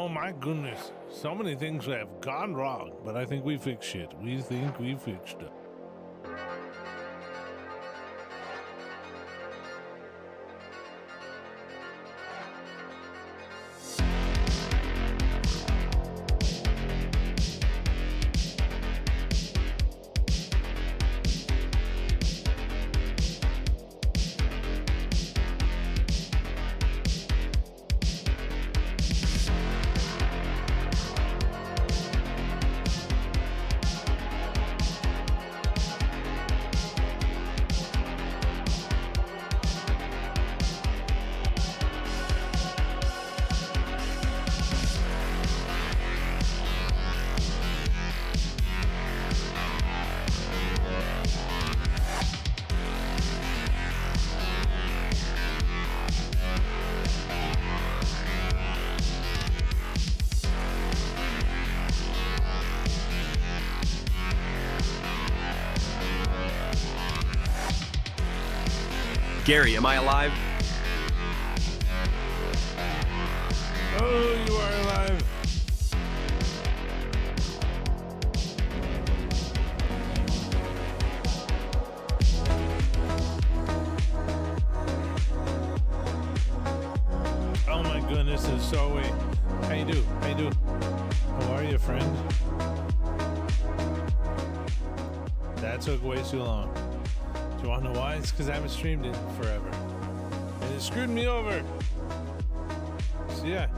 Oh my goodness. So many things have gone wrong, but I think we fixed shit. We think we fixed it. Gary, am I alive? Oh, you are alive. Oh my goodness, it's so wait. How you do? How you do? How are you, friend? That took way too long. Do you want to know why? It's because I haven't streamed it forever. And it screwed me over. So yeah.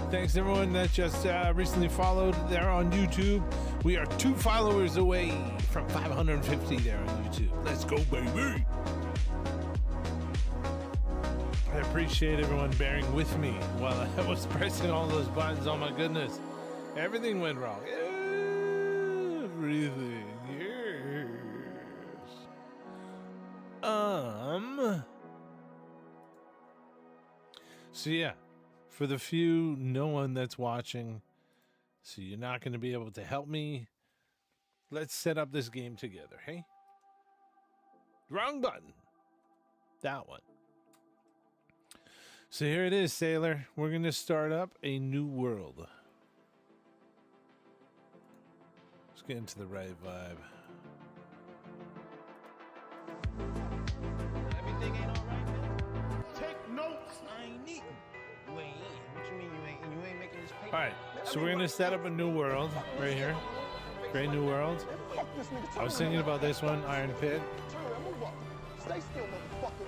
Thanks to everyone that just recently followed there on YouTube. We are 2 followers away from 550 there on YouTube. Let's go, baby. I appreciate everyone bearing with me while I was pressing all those buttons. Oh my goodness. Everything went wrong. Everything. Yes. So yeah, for the few, no one that's watching, so you're not going to be able to help me. Let's set up this game together, hey? Wrong button. That one. So here it is, Sailor. We're going to start up a new world. Let's get into the right vibe. Everything ain't all right, man. Take notes. I ain't eating. You ain't eating. What you mean you ain't making this paper? All right, so we're going to set up a new world right here. Great new world. I was thinking about this one, Iron Pit. Stay still, motherfucker.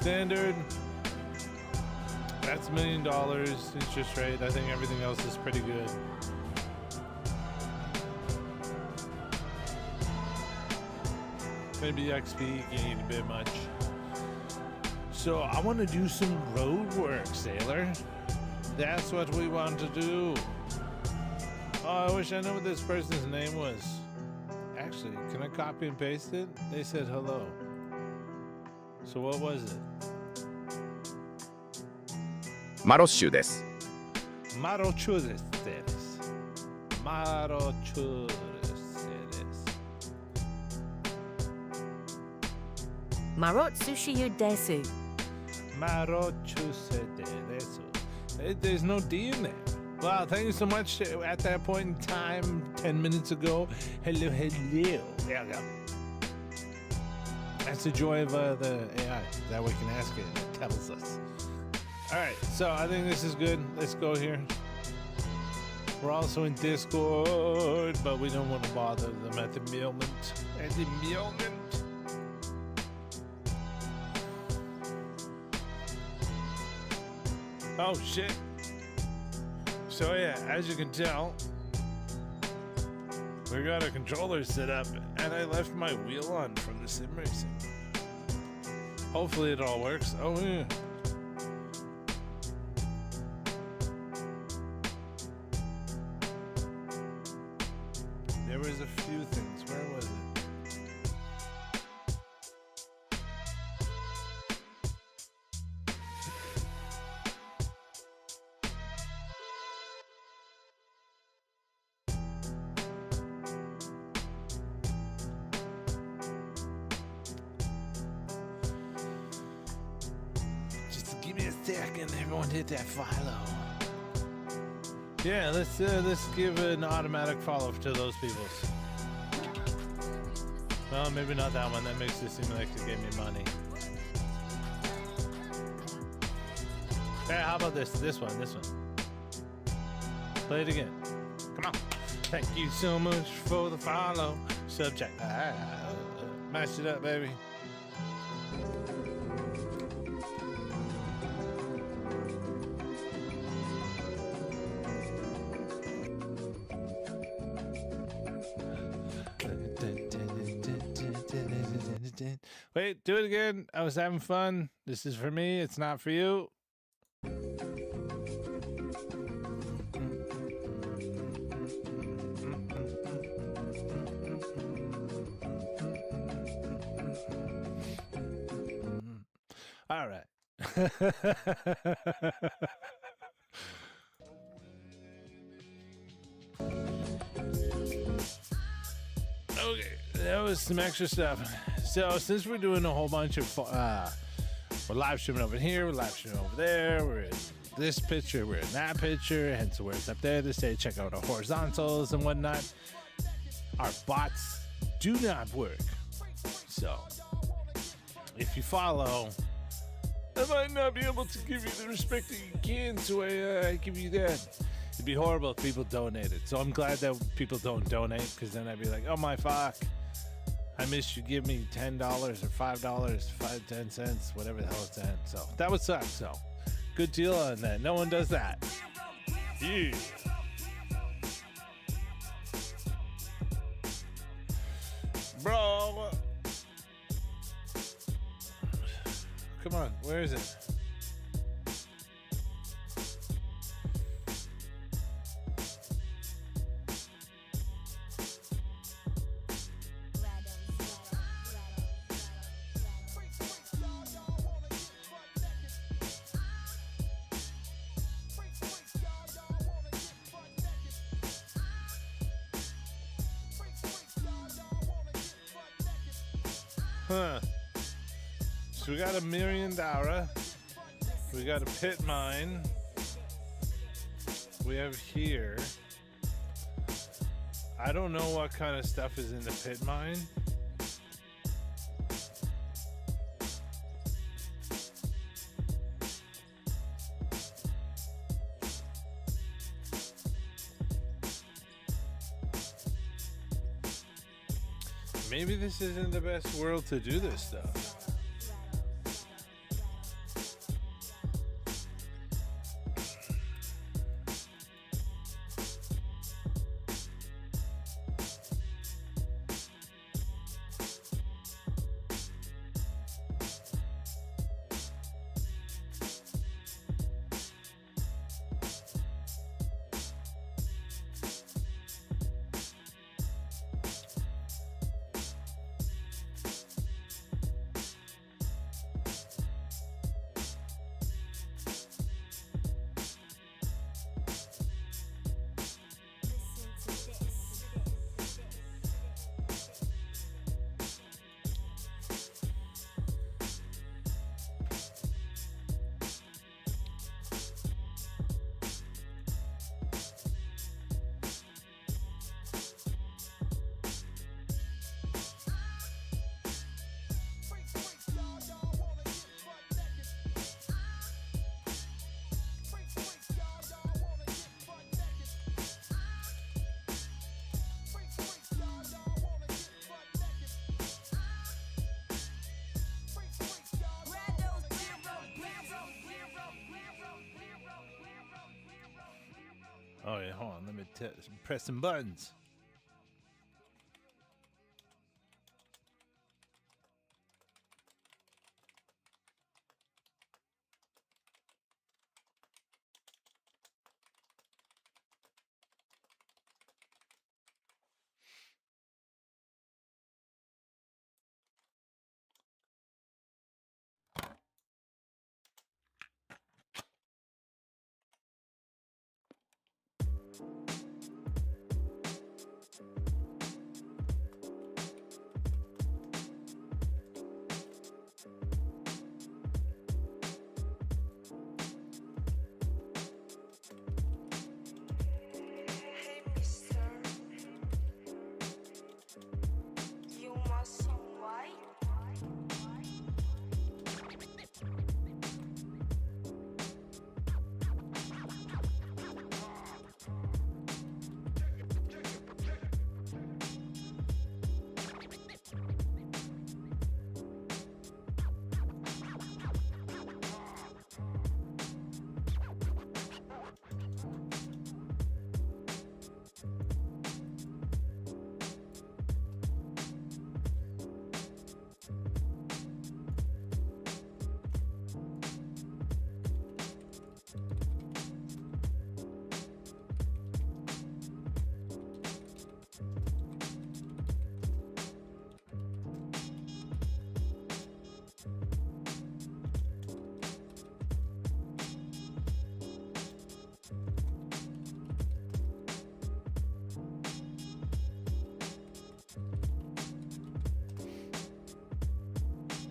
Standard. That's $1 million interest rate. I think everything else is pretty good. Maybe XP gained a bit much. So I want to do some road work, Sailor. That's what we want to do. Oh, I wish I knew what this person's name was. Actually, can I copy and paste it? They said hello. So what was it? マロッシュです。 Marochures. Marochures. Marotsushi desu. Marochuse desu. There's no D in there. Wow, thank you so much. At that point in time, 10 minutes ago. Hello, hello. There we go. That's the joy of the AI. That we can ask it and it tells us. All right, so I think this is good. Let's go here. We're also in Discord, but we don't want to bother them at the moment. At the moment. Oh, shit. So, yeah, as you can tell, we got a controller set up, and I left my wheel on from the sim racing. Hopefully it all works. Oh, yeah. There was a few things. Where was it? Just give me a second. Everyone hit that follow. Yeah, let's give an automatic follow to those peoples. Well, maybe not that one. That makes it seem like they gave me money. Hey, how about this? This one. Play it again. Come on. Thank you so much for the follow. Subject. Mash it up, baby. Wait, do it again. I was having fun. This is for me. It's not for you. All right. that was some extra stuff. So since we're doing a whole bunch of, we're live streaming over here, we're live streaming over there, we're in this picture, we're in that picture, hence where it's up there to say check out our horizontals and whatnot. Our bots do not work. So if you follow, I might not be able to give you the respect that you can, so I give you that. It'd be horrible if people donated. So I'm glad that people don't donate, because then I'd be like, oh my fuck, I missed you. Give me $10 or $5, 10 cents, whatever the hell it's at. So that would suck. So good deal on that. No one does that. Yeah. Bro. Come on, where is it? Huh. So we got $1 million. We got a pit mine. We have here. I don't know what kind of stuff is in the pit mine. Maybe this isn't the best world to do this stuff. Oh yeah, hold on. Let me press some buttons.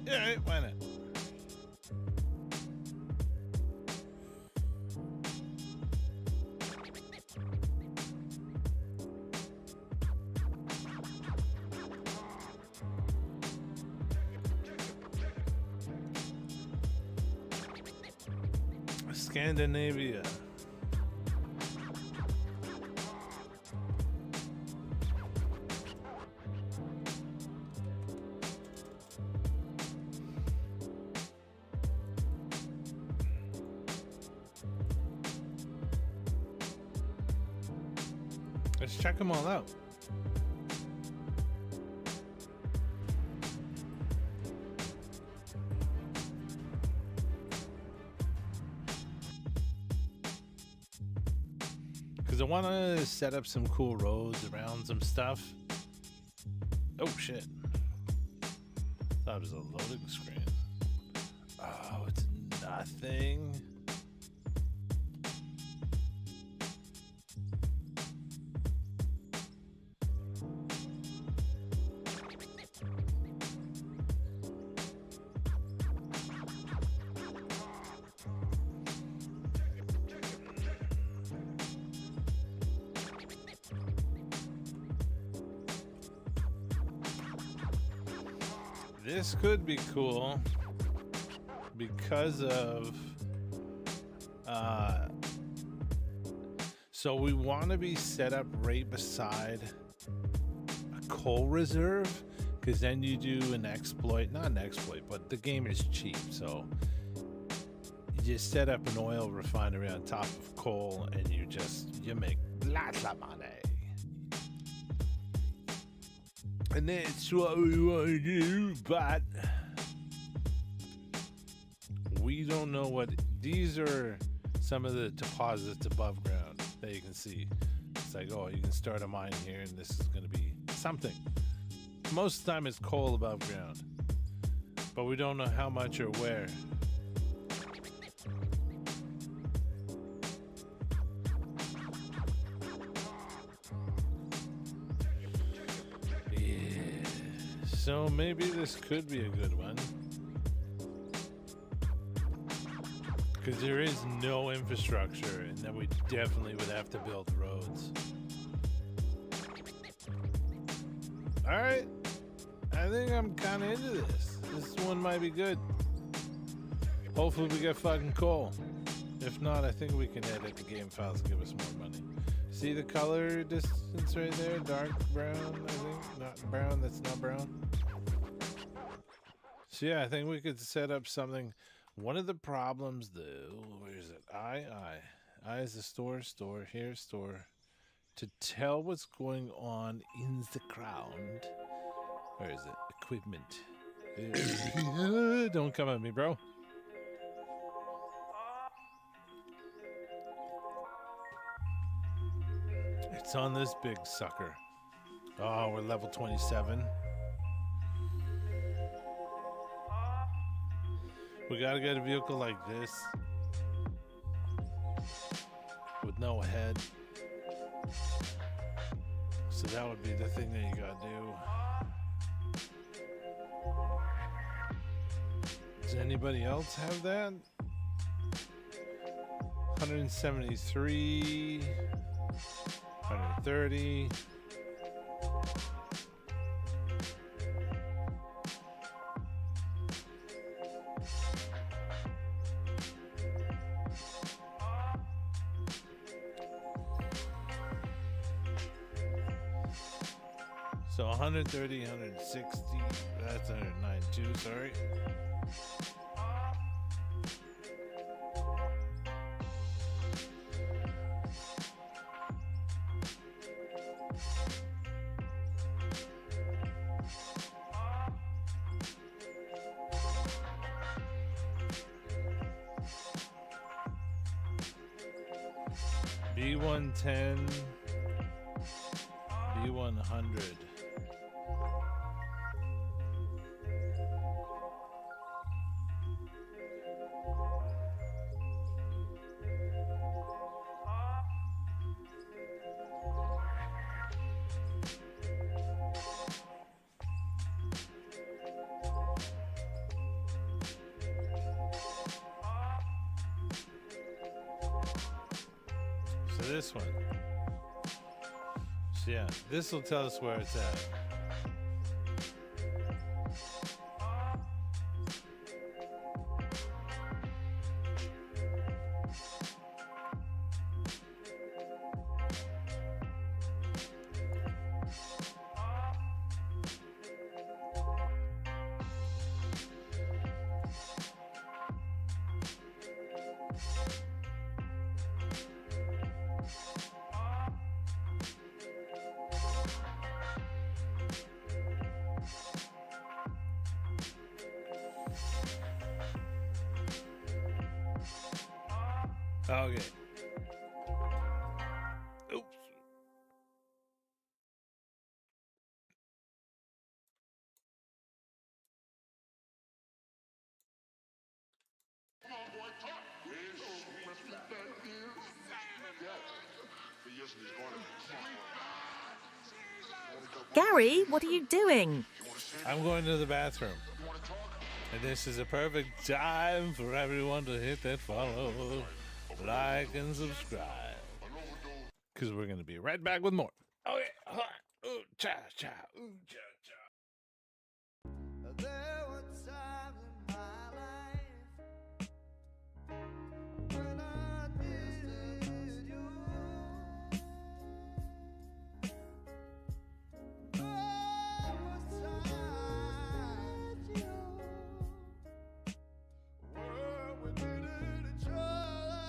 Alright, why not? Scandinavia. Let's check them all out. Because I want to set up some cool roads around some stuff. Oh shit. Thought it was a loading screen. Oh, it's nothing. This could be cool because of so we want to be set up right beside a coal reserve, because then you do an exploit, not an exploit, but the game is cheap, so you just set up an oil refinery on top of coal and you make lots of money. And that's what we want to do, but we don't know what these are. Some of the deposits above ground that you can see. It's like, oh, you can start a mine here and this is going to be something. Most of the time it's coal above ground, but we don't know how much or where. So maybe this could be a good one. Because there is no infrastructure, and then we definitely would have to build roads. Alright. I think I'm kind of into this. This one might be good. Hopefully we get fucking coal. If not, I think we can edit the game files and give us more money. See the color distance right there? Dark brown, I think. Not brown, that's not brown. So yeah, I think we could set up something. One of the problems, though, where is it? I is the store, here's store. To tell what's going on in the ground. Where is it? Equipment. Don't come at me, bro. It's on this big sucker. Oh, we're level 27. We gotta get a vehicle like this with no head. So that would be the thing that you gotta do. Does anybody else have that? 173, 130. So 130, 160, that's 192, sorry. B110, B100. So this one. So yeah, this will tell us where it's at. Okay. Oops. Gary, what are you doing? I'm going to the bathroom. And this is a perfect time for everyone to hit that follow, like, and subscribe. Because we're going to be right back with more. Okay. Hold on. Ooh, cha, cha. Ooh, cha, cha. There were times in my life when I needed you. There was times where we needed each other.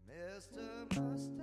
Mr. Mustache.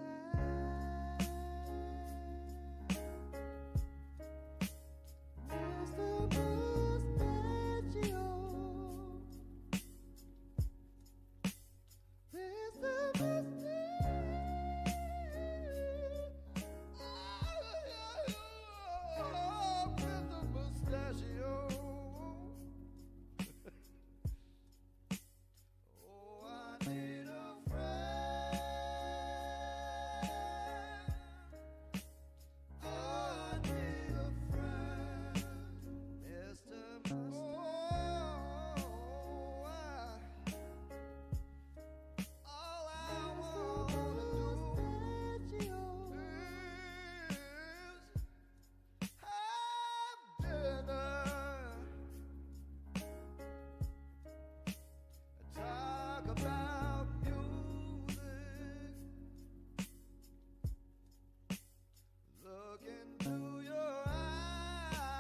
About music, look into your eyes,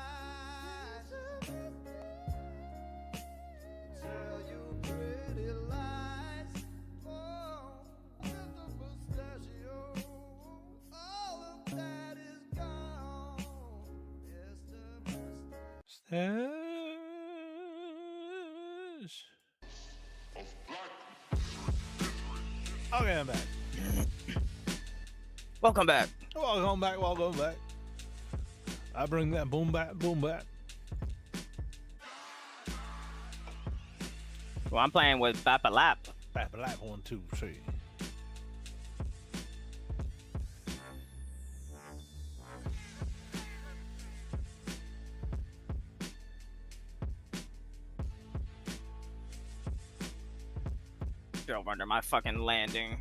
tell you pretty lies. Oh, with the mustachio, all of that is gone. Mr. Mustache. Stash. Okay, I'm back. Welcome back. Welcome back, welcome back. I bring that boom back, boom back. Well, I'm playing with Papa Lap. Back, back, 1, 2, 3. Drove under my fucking landing.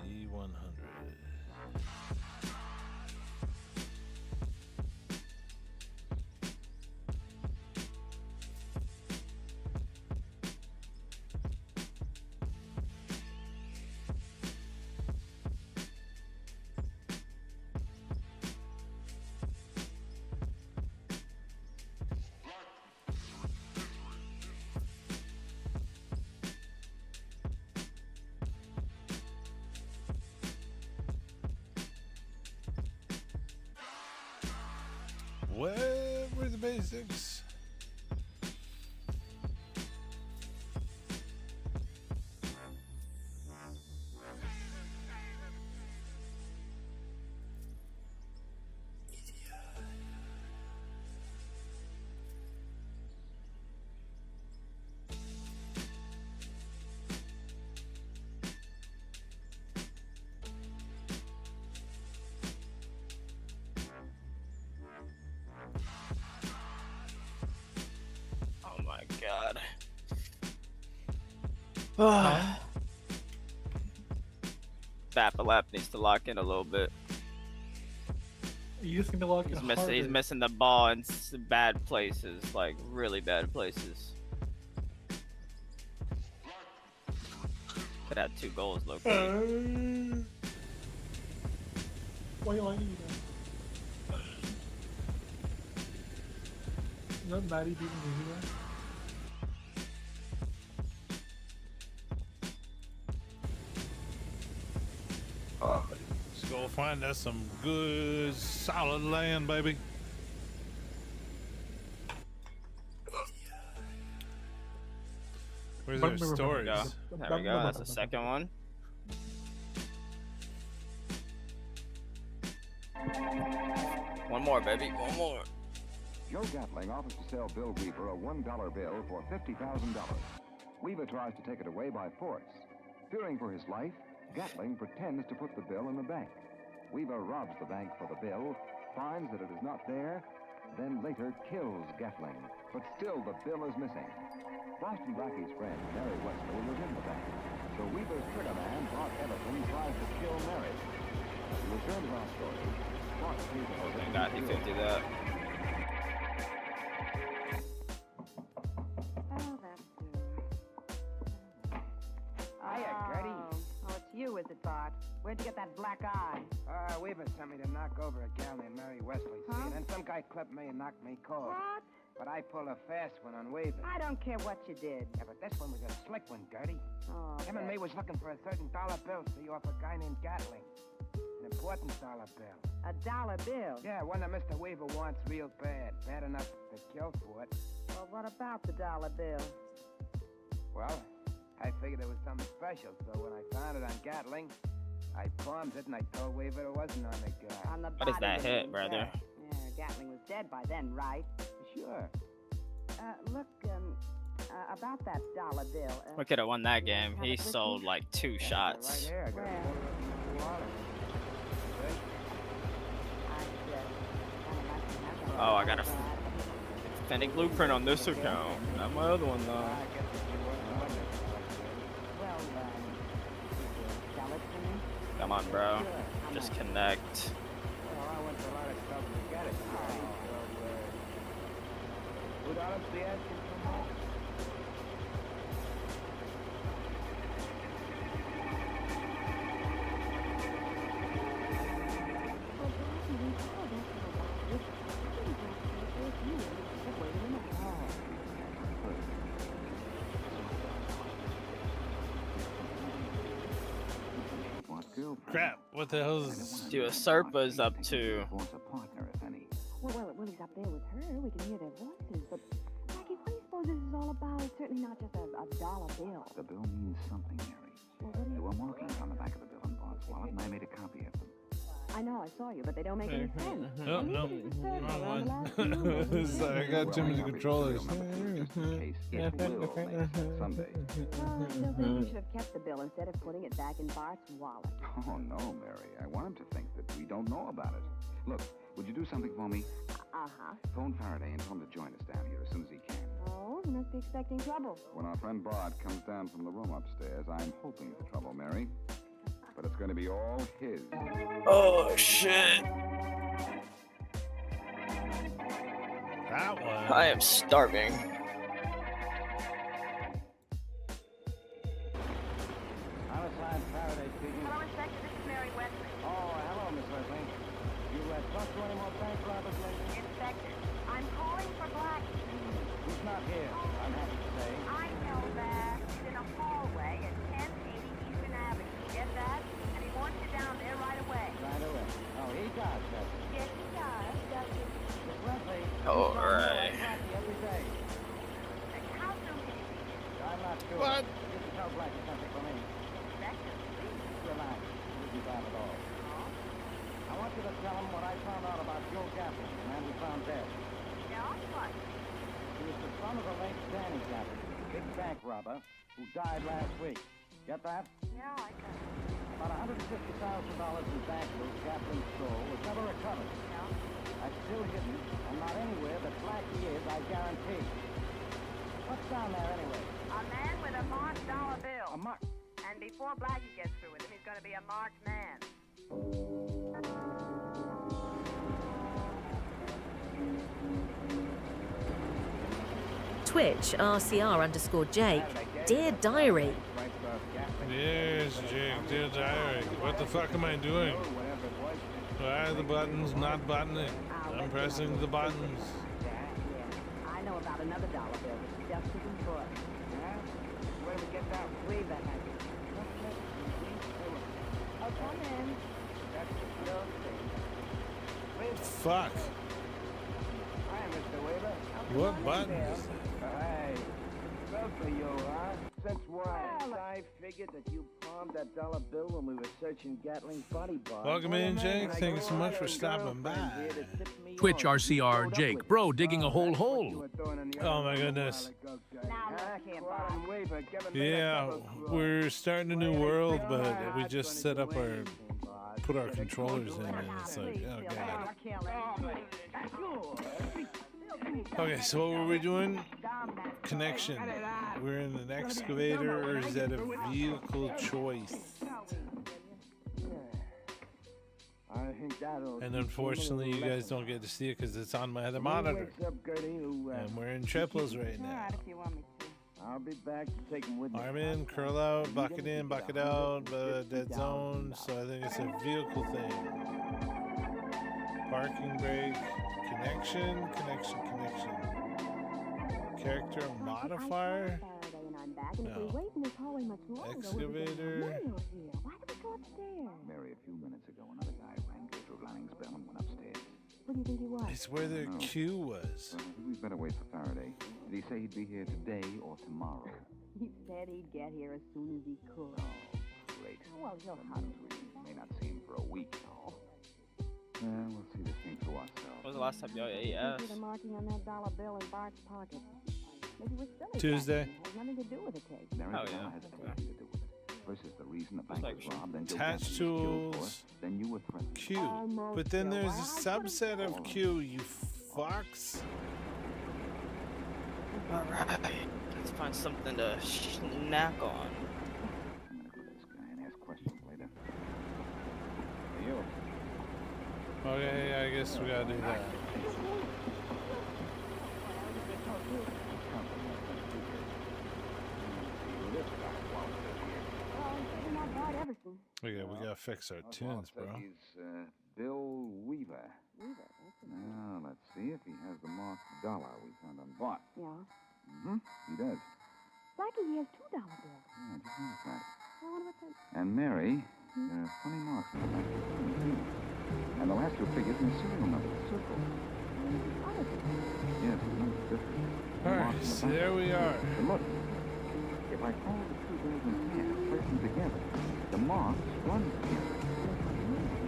E100. Where were the basics? Bapalap needs to lock in a little bit. You just need to lock in harder. He's missing the ball in bad places, like really bad places. Could have 2 goals, low key. Why you liking that? Is that Maddie beating me? Let's go find us some good, solid land, baby. Where's our stories? There we go. That's the second one. One more, baby. One more. Joe Gatling offers to sell Bill Weaver a $1 bill for $50,000. Weaver tries to take it away by force. Fearing for his life, Gatling pretends to put the bill in the bank. Weaver robs the bank for the bill, finds that it is not there, then later kills Gatling. But still the bill is missing. Boston Blackie's friend, Mary Wesley, was in the bank. So Weaver's trigger man, Bart Everton, tries to kill Mary. To return to our story, Bart sees a Thank God he could do that. Oh, that's good. Hiya, Gertie. Oh, it's you, is it, Bart? Where'd you get that black eye? Weaver sent me to knock over a gal named Mary Wesley, see? Huh? And then some guy clipped me and knocked me cold. What? But I pulled a fast one on Weaver. I don't care what you did. Yeah, but this one was a slick one, Gertie. Oh, Him and me was looking for a certain $1 bill, see, off a guy named Gatling. An important $1 bill. $1 bill? Yeah, one that Mr. Weaver wants real bad. Bad enough to kill for it. Well, what about the $1 bill? Well, I figured it was something special, so when I found it on Gatling, I palmed it and I told Weaver it wasn't on the guy. On the What is body, that you hit, mean? brother? Yeah, Gatling was dead by then, right? Sure. Look, about that $1 bill. We could have won that game. have He it with sold you? like 2 Right shots. here, I got Where? a photo of it in the water. See? Oh, I got a authentic blueprint on this account. Not my other one, though. I guess if you wasn't with it. Well, sell it to me? Come on, bro. Sure. How Just much? connect. Well, I went to a lot of trouble to get it. So, $2 be asking for more? Crap, what the hell is this? See what Serpa's up to. Wants a partner, if any. Well, he's up there with her. We can hear their voices. But, Jackie, what do you suppose this is all about? It's certainly not just a $1 bill. The bill means something, Mary. Well, what do There you... were markings on the back of the bill in Bart's wallet, and I made a copy of them. I know, I saw you, but they don't make any sense. Oh, no. Wrong one. Sorry, I got too many controllers. In case it will make sense someday. Well, I still think you should have kept the bill instead of putting it back in Bart's wallet. Oh, no, Mary. I want him to think that we don't know about it. Look, would you do something for me? Uh-huh. Phone Faraday and tell him to join us down here as soon as he can. Oh, he must be expecting trouble. When our friend Bart comes down from the room upstairs, I'm hoping for trouble, Mary. But it's going to be all his. Oh, shit. That one. I am starving. Homicide Faraday speaking. Hello, Inspector. This is Mary Wesley. Oh, hello, Miss Wesley. You talked to any more bank robbers lately? Inspector, I'm calling for Blackie. He's not here, I'm happy to say. I know that. He's in a hallway at 1080 Eastern Avenue. You get that? And he wants you down there right away. Right away. Oh, he does, does he? Yes, he does. Does he? Miss Wesley. All he's on here right. like Blackie every day. How soon can he be here? I'm not sure. What? You can tell Blackie something for me. Inspector, please. Relax. It isn't bad at all. I want you to tell him what I found out about Joe Gatling, the man we found dead. Yeah, what? He was the son of the late Danny Gatling, big bank robber, who died last week. Get that? Yeah, I got it. About $150,000 in bank loot Gatling stole was never recovered. Yeah. That's still hidden, and not anywhere that Blackie is, I guarantee. What's down there anyway? A man with a marked $1 bill. A mark. And before Blackie gets through with him, he's going to be a marked man. Twitch RCR_Jake. Dear Diary. Yes, Jake, dear diary. What the fuck am I doing? Why are the buttons not buttoning? I'm pressing the buttons. I know about another dollar bill that's just as important. Where do we get that? Weaver has it. Oh, come in. That's the real thing. Fuck. Hi, Mr. Weaver. What buttons? Hey, well for you, huh? Since when? I figured that you palmed that dollar bill when we were searching Gatling body bars. Welcome in, Jake. Thank you so much for stopping by. Twitch RCR Jake. Bro, digging a whole hole. Oh my goodness. Now look here, Bob. Yeah, we're starting a new world, but we just set up our, put our controllers in, and it's like, oh god. I can't let you. Okay, so what were we doing? Connection. We're in an excavator, or is that a vehicle choice? And unfortunately, you guys don't get to see it because it's on my other monitor. And we're in triples right now. I'll be back to take him with me. Arm in, curl out, bucket in, bucket out, dead zone. So I think it's a vehicle thing. Parking brake, connection. Character modifier. No. Excavator. Mary, a few minutes ago, another guy rang Pedro Lanning's bell and went upstairs. What do you think he was? It's where the Q was. I think we'd better wait for Faraday. Did he say he'd be here today or tomorrow? He said he'd get here as soon as he could. Great. Well, no That hurry. means we may not see him for a week. Well, we'll see this thing through ourselves. When was the last time y'all ate ass? See the marking on that dollar bill in Bart's pocket. Maybe we're silly. Tuesday. It has nothing to do with the case. Mary Oh, Bell yeah. has everything to do with it. First is the reason the bank like was robbed, then Joe Attach Gaffney was killed for tools. it, then you were threatened. Q. But then there's a subset of Q, you fucks. Alright, let's find something to snack on. I'm gonna go to this guy and ask questions later. Hey, you. Okay, I guess we gotta do that. Okay, we gotta fix our tunes, bro. He's Bill Weaver. Now, let's see if he has the marked dollar we found on Bart. Yeah. Mm-hmm, he does. Blackie, he has $2 bills. Yeah, I just noticed that. Well, what about that? And Mary, there are funny marks on the back of the phone, too. And the last two figures in the serial number, the circle. Yes, the number's different. The marks on Alright, the so back. there we are. But look, if I fold the two bills in half, place them together, the marks run together.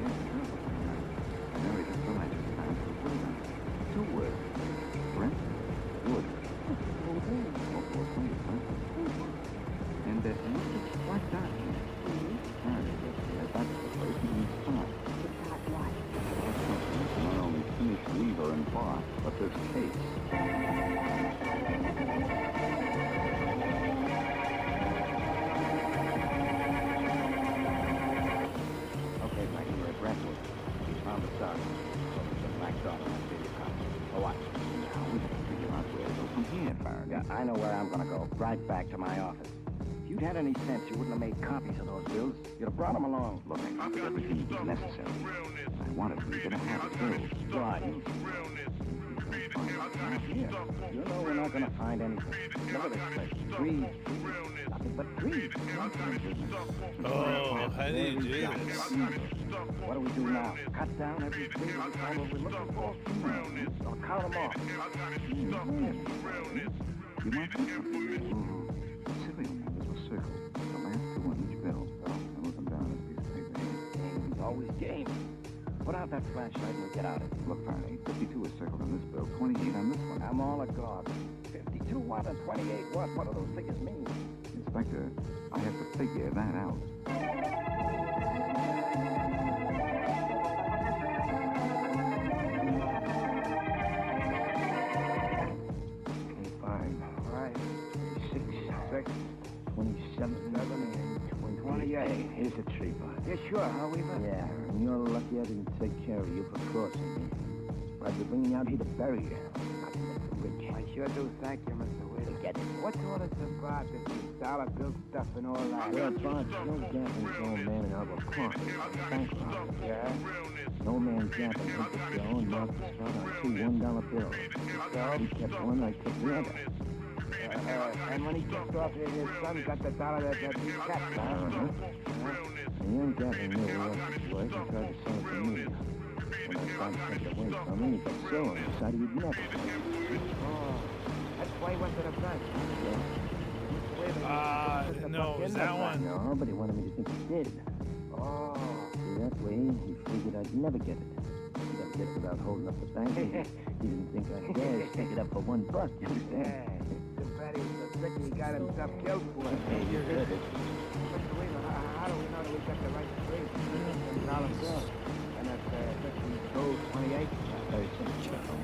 Yes, it does. And Mary just thought I just found the word on it. Two words. Brent Wood. Oh, four plays, huh? And look, it's like that. That's the first and spot. Not only finished Weaver and Bart, but this case. Okay, Blackie, we're at Brentwood. We found the start. So there's a black dot on that big house. Oh, what? Now we have to figure out where to go from here, Faraday. Yeah, I know where I'm gonna go. Right back to my office. If you'd had any sense, you wouldn't have made copies of those bills. You'd have brought them along. Look, I did everything that was necessary. I wanted to be gonna have the bills. Right. Here. You know we're not gonna find anything. Look at this place. Trees. Nothing but trees. Oh, how do you do this? What do we do now? Cut down every tree we find what we're looking for? Or count them off? You might think something. The serial numbers were circled. The last two on each bill. So I wrote them down on a piece of paper. Game's always game. Put out that flashlight and we'll get out of it. Look, Faraday, 52 is circled on this bill, 28 on this one. I'm all agog. 52 what and 28 what? What do those figures mean? Inspector, I have to figure that out. All right. 6, 6, 27, 7, Here's a treat, boss. Yeah, sure, huh, Weaver? Yeah, and you're lucky I didn't take care of you for crossing me. I'd be bringing you out here to bury you. Not Mr. Rich. I sure do thank you, Mr. Weaver. Forget it. What's all this about, this dollar bill stuff and all that? Well, boss, no gambling's no man in our corner. Bank robbery. Yeah? No man gambling hit the show and marked the spot on two $1 bills. So he kept one, I took the other. And when he gets off here, his son got the dollar that he kept, huh? The young gambling knew what else was worth and tried to sell it to me. When I tried to take it away from him, he got sore and decided he'd never sell it. Oh, that's why he went to the bank. Yeah. No, it was that one. No, but he wanted me to think he did. Oh. See, that way, he figured I'd never get it. He'd never get it without holding up the bank. He didn't think I'd dare stick it up for $1, you understand? Too bad he was so sick he got himself killed for it. Hey, you're good. Mr. Weaver, how do we know that we got the right street? $1 bill. And that's 5228. Very simple.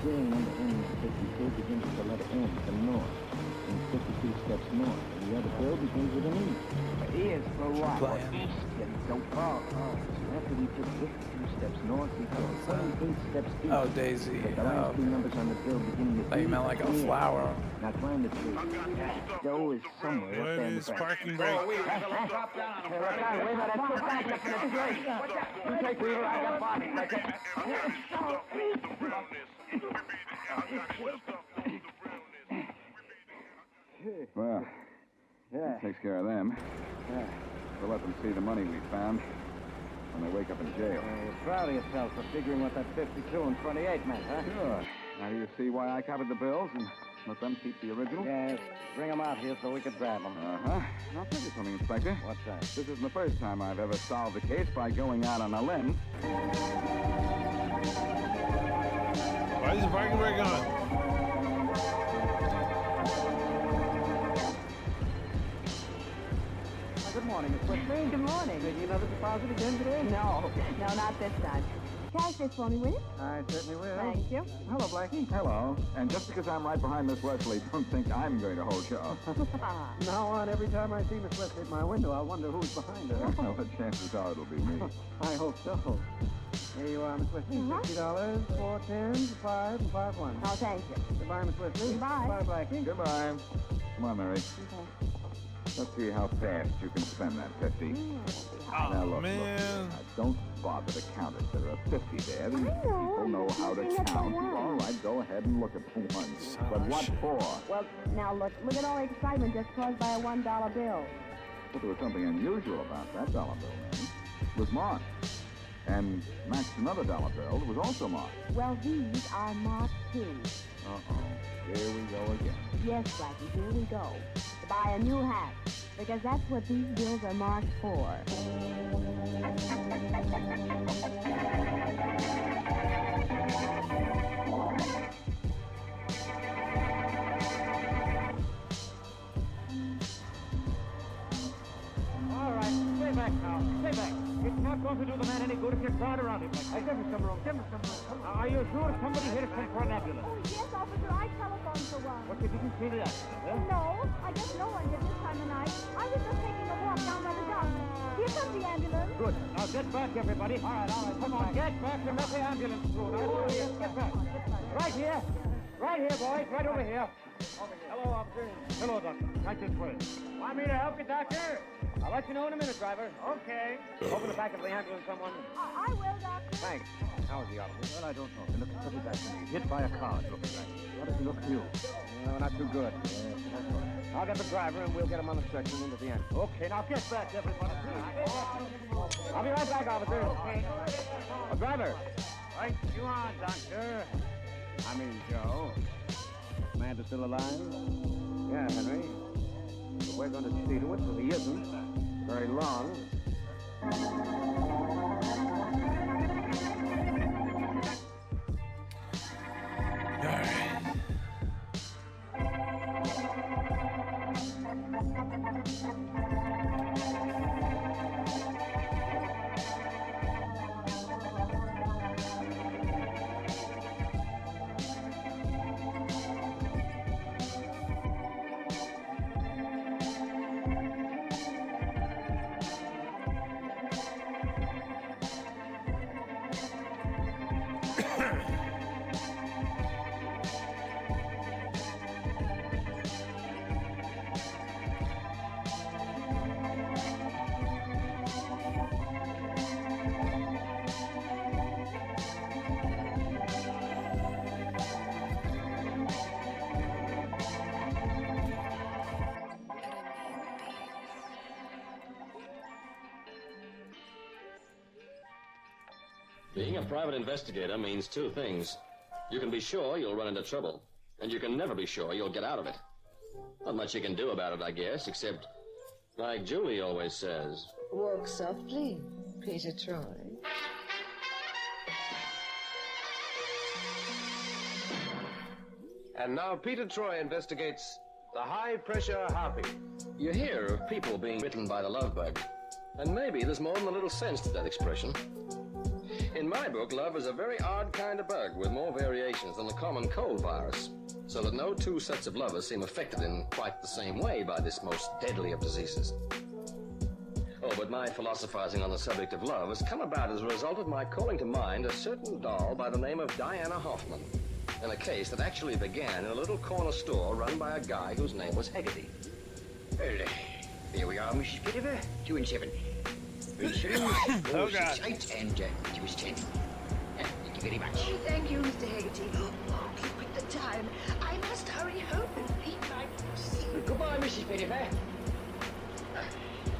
Serial number N52 begins with the letter N, the north. And 52 steps north. And the other bill begins with an E. E is for what? East. Don't fall. After we took 52 steps north, we took 28 steps east. Oh, Daisy. The last two numbers on the bill beginning with Like you meant like a flower. Now climb the tree. Doe is somewhere up What there in the is back. parking brake? Weaver, that's too back up in the tree. You take Weaver, I got body. Well, that takes care of them. We'll let them see the money we found when they wake up in jail. You're proud of yourself for figuring what that 52 and 28 meant, huh? Sure. Now do you see why I copied the bills and let them keep the original? Yes. Bring them out here so we can grab them. Uh-huh. I'll tell you something, Inspector. What's that? This isn't the first time I've ever solved a case by going out on a limb. Why is the parking brake on? Good morning, Miss Whitley. Good morning. Making another deposit again today? No, not this time. Cash this for me, will you? I certainly will. Thank you. Hello, Blackie. Hello. And just because I'm right behind Miss Wesley, don't think I'm going to hold you up. Now on, every time I see Miss Wesley at my window, I wonder who's behind her. Well, the chances are it'll be me. I hope so. Here you are, Miss Wesley. $50, 4 10s, 5 and 5 1. Oh, thank you. Goodbye, Miss Wesley. Goodbye. Goodbye, Blackie. Goodbye. Come on, Mary. Let's see how fast you can spend that 50. Now, look, man. don't bother to count it. There are 50 there. These people know how to count. All right, go ahead and look at the ones. But what for? Well, now look at all the excitement just caused by a $1 bill. Well, there was something unusual about that dollar bill, man. It was marked. And matched another dollar bill that was also marked. Well, these are marked too. Uh-oh. Here we go again. Yes, Blackie, here we go. To buy a new hat. Because that's what these bills are marked for. All right, stay back now. Stay back. It's not going to do the man any good if you crowd around him like that. Give me some room. Give me some room. Are you sure somebody here to send for an ambulance? Oh, yes, officer, I telephoned for one. What, you didn't see the accident, huh? No, I guess no one did this time of night. I was just taking a walk down by the dock. Here comes the ambulance. Good. Now get back, everybody. All right. Come on, get back and let the ambulance through. Now, get back. Right here. Right here, boys. Right over here. Hello, officer. Hello, doctor. Right this way. Want me to help you, doctor? I'll let you know in a minute, driver. Okay. Open the back of the ambulance, someone. I will, doctor. Thanks. How is the officer? Well, I don't know. He looks pretty bad to me. Hit by a car, it looks like. How does he look to you? No, not too good. I'll get the driver and we'll get him on the stretcher and into the end. Okay, now get back, everybody. I'll be right back, officer. Okay. Driver. Right, you on, doctor. I mean, Joe. Man is still alive? Yeah, Henry. But we're going to see to it so he isn't. Very long. All right. Being a private investigator means two things. You can be sure you'll run into trouble, and you can never be sure you'll get out of it. Not much you can do about it, I guess, except, like Julie always says, walk softly, Peter Troy. And now Peter Troy investigates the high-pressure harpy. You hear of people being bitten by the love bug, and maybe there's more than a little sense to that expression. In my book, love is a very odd kind of bug with more variations than the common cold virus, so that no two sets of lovers seem affected in quite the same way by this most deadly of diseases. Oh, but my philosophizing on the subject of love has come about as a result of my calling to mind a certain doll by the name of Diana Hoffman, in a case that actually began in a little corner store run by a guy whose name was Hegarty. Well, here we are, Mrs. Pettifer. 2 and 7. 3 shillings, Oh, 6 God. 8, and 2 is 10. Thank you very much. Oh, thank you, Mr. Hegarty. Oh, look at the time. I must hurry home and feed my pussy. Goodbye, Mrs. Pettifer.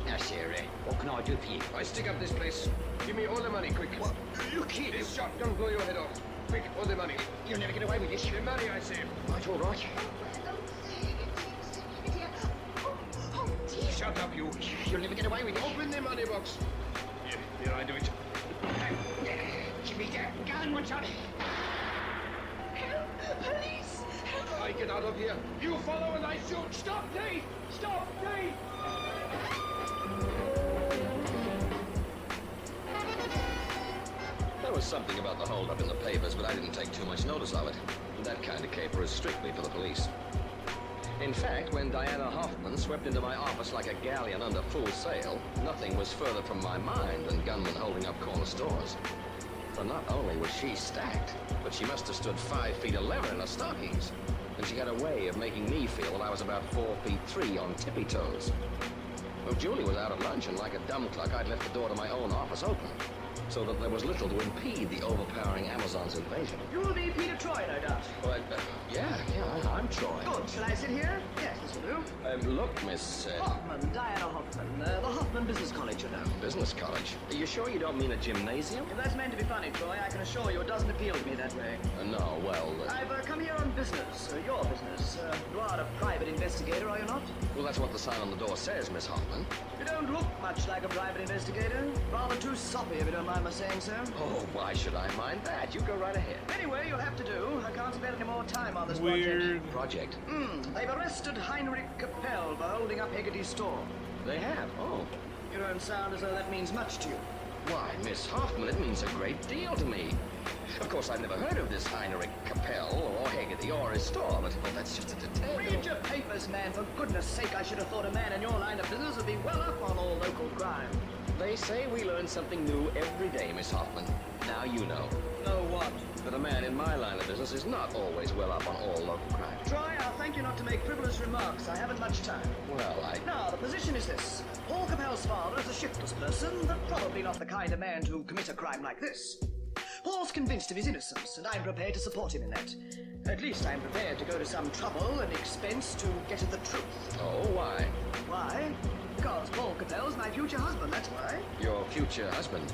Now, sir, what can I do for you? I stick up this place. Give me all the money, quick. What? Look here. This shotgun blow your head off. Quick, all the money. You'll never get away with this. The money, I say. Right, all right. Oh, dear. Shut up, you. You'll never get away with this. Open the money box. Here, I do it. Give me that gun, what's up? Help! Police! Help! I get out of here. You follow and I shoot. Stop, Dave! Stop, Dave! There was something about the holdup in the papers, but I didn't take too much notice of it. That kind of caper is strictly for the police. In fact, when Diana Hoffman swept into my office like a galleon under full sail, nothing was further from my mind than gunmen holding up corner stores. For not only was she stacked, but she must have stood 5 feet 11 in her stockings. And she had a way of making me feel that I was about 4 feet 3 on tippy toes. Well, Julie was out at lunch, and like a dumb cluck, I'd left the door to my own office open, so that there was little to impede the overpowering Amazon's invasion. You'll be Peter Troy, no doubt. Well, yeah, I'm Troy. Good. Shall I sit here? Yes, this will do. Look, Miss... Hoffman, Diana Hoffman. The Hoffman Business College, you know. Business college? Are you sure you don't mean a gymnasium? If that's meant to be funny, Troy, I can assure you it doesn't appeal to me that way. No, well... I've come here on business. Your business. You are a private investigator, are you not? Well, that's what the sign on the door says, Miss Hoffman. You don't look much like a private investigator. Rather too soppy, if you don't mind my saying so. Oh, why should I mind that? You go right ahead. Anyway, you'll have to do. I can't spend any more time on this Weird. Project? They've arrested Heinrich Capel for holding up Hegarty's store. They have? Oh. You don't sound as though that means much to you. Why, Miss Hoffman, it means a great deal to me. Of course, I've never heard of this Heinrich Capel or Hegarty or his store, but well, that's just a detail. Read your papers, man. For goodness sake, I should have thought a man in your line of business would be well up on all local crime. They say we learn something new every day, Miss Hoffman. Now you know. Know what? That a man in my line of business is not always well up on all local crime. Troy, I'll thank you not to make frivolous remarks. I haven't much time. Well, Now, the position is this. Paul Capel's father is a shiftless person, but probably not the kind of man to commit a crime like this. Paul's convinced of his innocence, and I'm prepared to support him in that. At least I'm prepared to go to some trouble and expense to get at the truth. Oh, why? Why? Because Paul Capel's my future husband, that's why. Your future husband?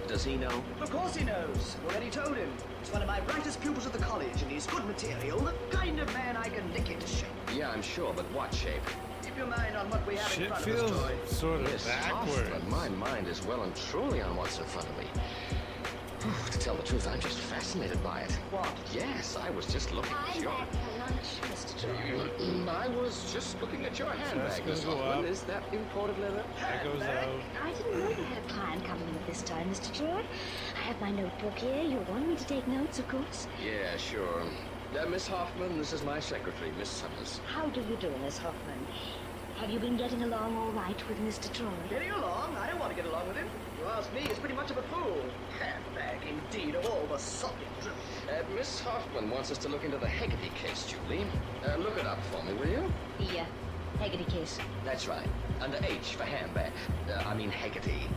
Does he know? Of course he knows. Already told him. He's one of my brightest pupils at the college, and he's good material, the kind of man I can lick into shape. Yeah, I'm sure, but what shape? Keep your mind on what we have in Shit front feels of us, Troy. sort of Miss backwards. Hoffman, my mind is well and truly on what's in front of me. To tell the truth, I'm just fascinated by it. What? Yes, I was just looking at your... back for lunch, Mr. Troy. I was just looking at your handbag, Miss gonna go Hoffman. up. Is that imported leather? That goes out. I didn't know you had a client coming in at this time, Mr. Troy. I have my notebook here. You want me to take notes, of course. Yeah, sure. Miss Hoffman, this is my secretary, Miss Summers. How do you do, Miss Hoffman? Have you been getting along all right with Mr. Troy? Getting along? I don't want to get along with him. You ask me, he's pretty much of a fool. Handbag, indeed, of all the soppy drip. Miss Hoffman wants us to look into the Hegarty case, Julie. Look it up for me, will you? The Hegarty case. That's right. Under H for handbag. Hegarty.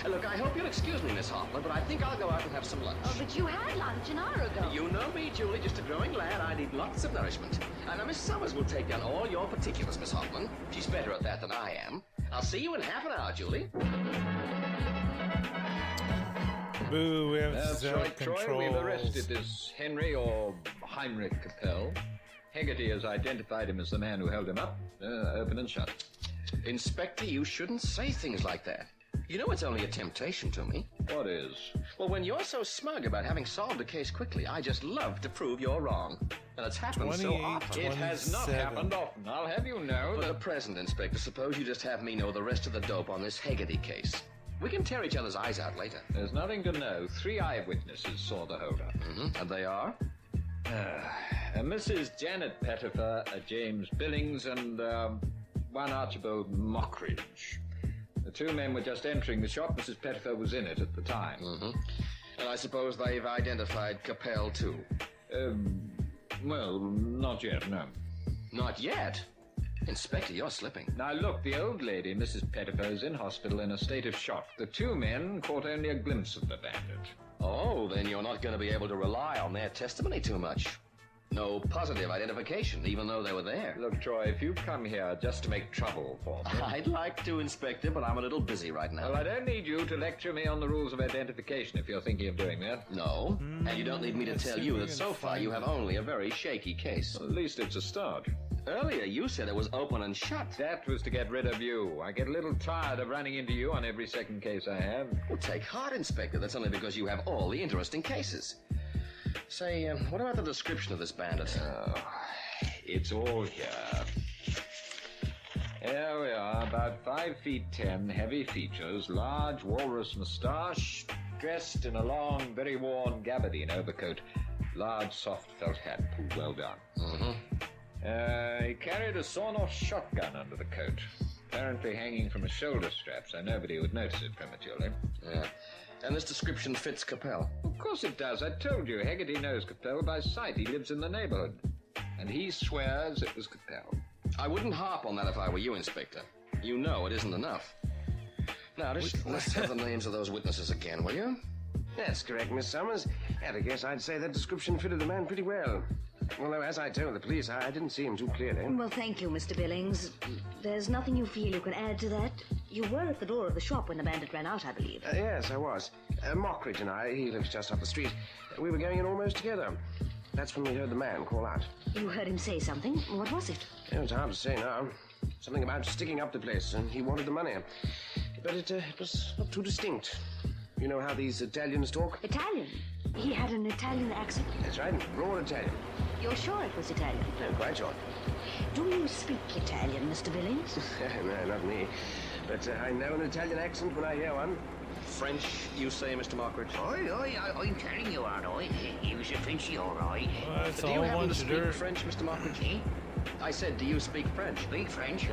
Look, I hope you'll excuse me, Miss Hoffman, but I think I'll go out and have some lunch. Oh, but you had lunch an hour ago. You know me, Julie, just a growing lad. I need lots of nourishment. Now, Miss Summers will take down all your particulars, Miss Hoffman. She's better at that than I am. I'll see you in half an hour, Julie. Boo, we have That's right, Troy. self-control. We've arrested this Henry or Heinrich Capel. Hegarty has identified him as the man who held him up. Open and shut. Inspector, you shouldn't say things like that. You know it's only a temptation to me. What is? Well, when you're so smug about having solved a case quickly, I just love to prove you're wrong. And it's happened so often. It has not happened often, I'll have you know. For the present, Inspector, suppose you just have me know the rest of the dope on this Hegarty case. We can tear each other's eyes out later. There's nothing to know. 3 eyewitnesses saw the holdup. And they are? Mrs. Janet Pettifer, James Billings, and one Archibald Mockridge. The 2 men were just entering the shop. Mrs. Pettifer was in it at the time. And I suppose they've identified Capel, too? Well, not yet, no. Not yet? Inspector, you're slipping. Now, look, the old lady, Mrs. Pettifer, is in hospital in a state of shock. The 2 men caught only a glimpse of the bandit. Oh, then you're not going to be able to rely on their testimony too much. No positive identification, even though they were there. Look, Troy, if you come here just to make trouble for me... I'd like to, Inspector, but I'm a little busy right now. Well, I don't need you to lecture me on the rules of identification if you're thinking of doing that. No, and you don't need me to tell you that so far you have only a very shaky case. Well, at least it's a start. Earlier, you said it was open and shut. That was to get rid of you. I get a little tired of running into you on every second case I have. Well, take heart, Inspector. That's only because you have all the interesting cases. Say, what about the description of this bandit? It's all here. Here we are, about 5 feet 10, heavy features, large walrus moustache, dressed in a long, very worn gabardine overcoat, large soft felt hat, pulled well down. He carried a sawn-off shotgun under the coat, apparently hanging from a shoulder strap, so nobody would notice it prematurely. Yeah. And this description fits Capel? Of course it does. I told you, Hegarty knows Capel by sight. He lives in the neighborhood. And he swears it was Capel. I wouldn't harp on that if I were you, Inspector. You know it isn't enough. Now, just let's have the names of those witnesses again, will you? That's correct, Miss Summers. And I guess I'd say that description fitted the man pretty well. Although, as I told the police, I didn't see him too clearly. Well, thank you, Mr. Billings. There's nothing you feel you can add to that? You were at the door of the shop when the bandit ran out, I believe. Yes, I was. Mockridge and I, he lives just up the street, we were going in almost together. That's when we heard the man call out. You heard him say something? What was it? It's hard to say now. Something about sticking up the place, and he wanted the money. But it was not too distinct. You know how these Italians talk? Italian? He had an Italian accent? That's right, raw Italian. You're sure it was Italian? No, quite sure. Do you speak Italian, Mr. Billings? No, not me. But I know an Italian accent when I hear one. French, you say, Mr. Mockridge? I'm telling you, aren't I? He was a Frenchy, all right. Do you happen to speak French, Mr. Mockridge? I said, do you speak French? Speak French?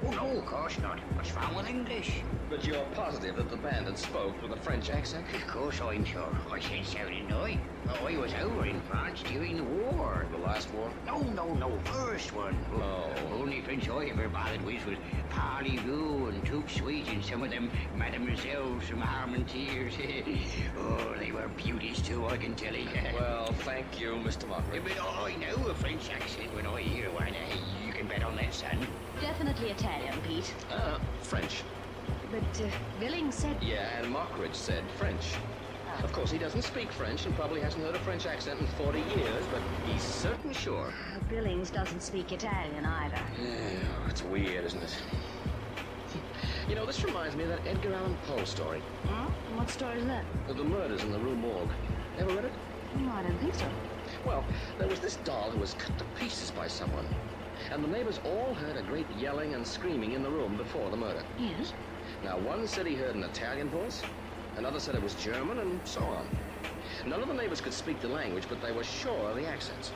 Oh, no, of course not. What's wrong with English? But you're positive that the bandit spoke with a French accent? Of course I'm sure. I said so, didn't I? I was over in France during the war. The last war? No, first one. No. The only French I ever bothered with was Parlez-vous and Tout Sweet and some of them mademoiselles from Armentières. Oh, they were beauties too, I can tell you. Well, thank you, Mr. Mockridge. But I know a French accent when I hear one. You can bet on that, son. Definitely Italian, Pete. French. But Billings said... Yeah, and Mockridge said French. Of course, he doesn't speak French and probably hasn't heard a French accent in 40 years, but he's certain sure. Billings doesn't speak Italian either. Yeah, it's weird, isn't it? You know, this reminds me of that Edgar Allan Poe story. What story is that? The murders in the Rue Morgue. Ever read it? No, I don't think so. Well, there was this doll who was cut to pieces by someone. And the neighbors all heard a great yelling and screaming in the room before the murder. Yes? Now, one said he heard an Italian voice, another said it was German, and so on. None of the neighbors could speak the language, but they were sure of the accents.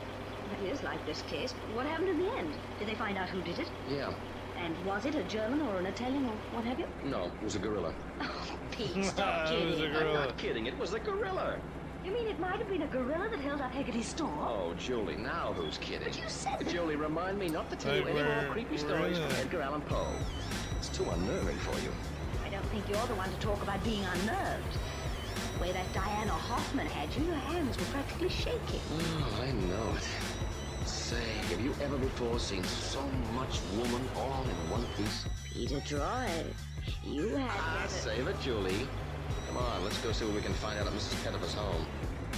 It is like this case. What happened in the end? Did they find out who did it? Yeah. And was it a German or an Italian or what have you? No, it was a gorilla. Oh, Pete, stop kidding. It was a gorilla. I'm not kidding. It was a gorilla. You mean it might have been a gorilla that held up Hegarty's store? Oh, Julie, now who's kidding? But you said it. Julie, remind me not to tell you any more creepy stories from Edgar Allan Poe. It's too unnerving for you. I don't think you're the one to talk about being unnerved. The way that Diana Hoffman had you, your hands were practically shaking. Oh, I know it. Say, have you ever before seen so much woman all in one piece? Peter Troy, you had... Save it, Julie. Come on, let's go see what we can find out at Mrs. Pettifer's home.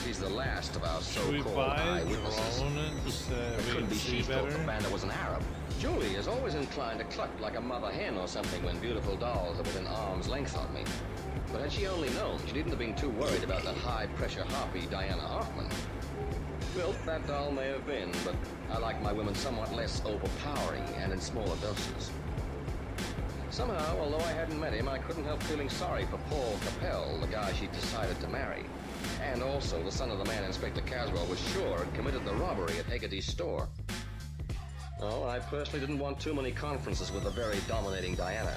She's the last of our Should we so-called buy a eyewitnesses. drone It we couldn't can be see she thought the better? bandit was an Arab. Julie is always inclined to cluck like a mother hen or something when beautiful dolls are within arm's length of me. But had she only known, she needn't have been too worried about the high-pressure harpy Diana Hoffman. Filth that doll may have been, but I like my women somewhat less overpowering and in smaller doses. Somehow, although I hadn't met him, I couldn't help feeling sorry for Paul Capel, the guy she decided to marry. And also the son of the man Inspector Caswell was sure had committed the robbery at Hegarty's store. Oh, I personally didn't want too many conferences with the very dominating Diana.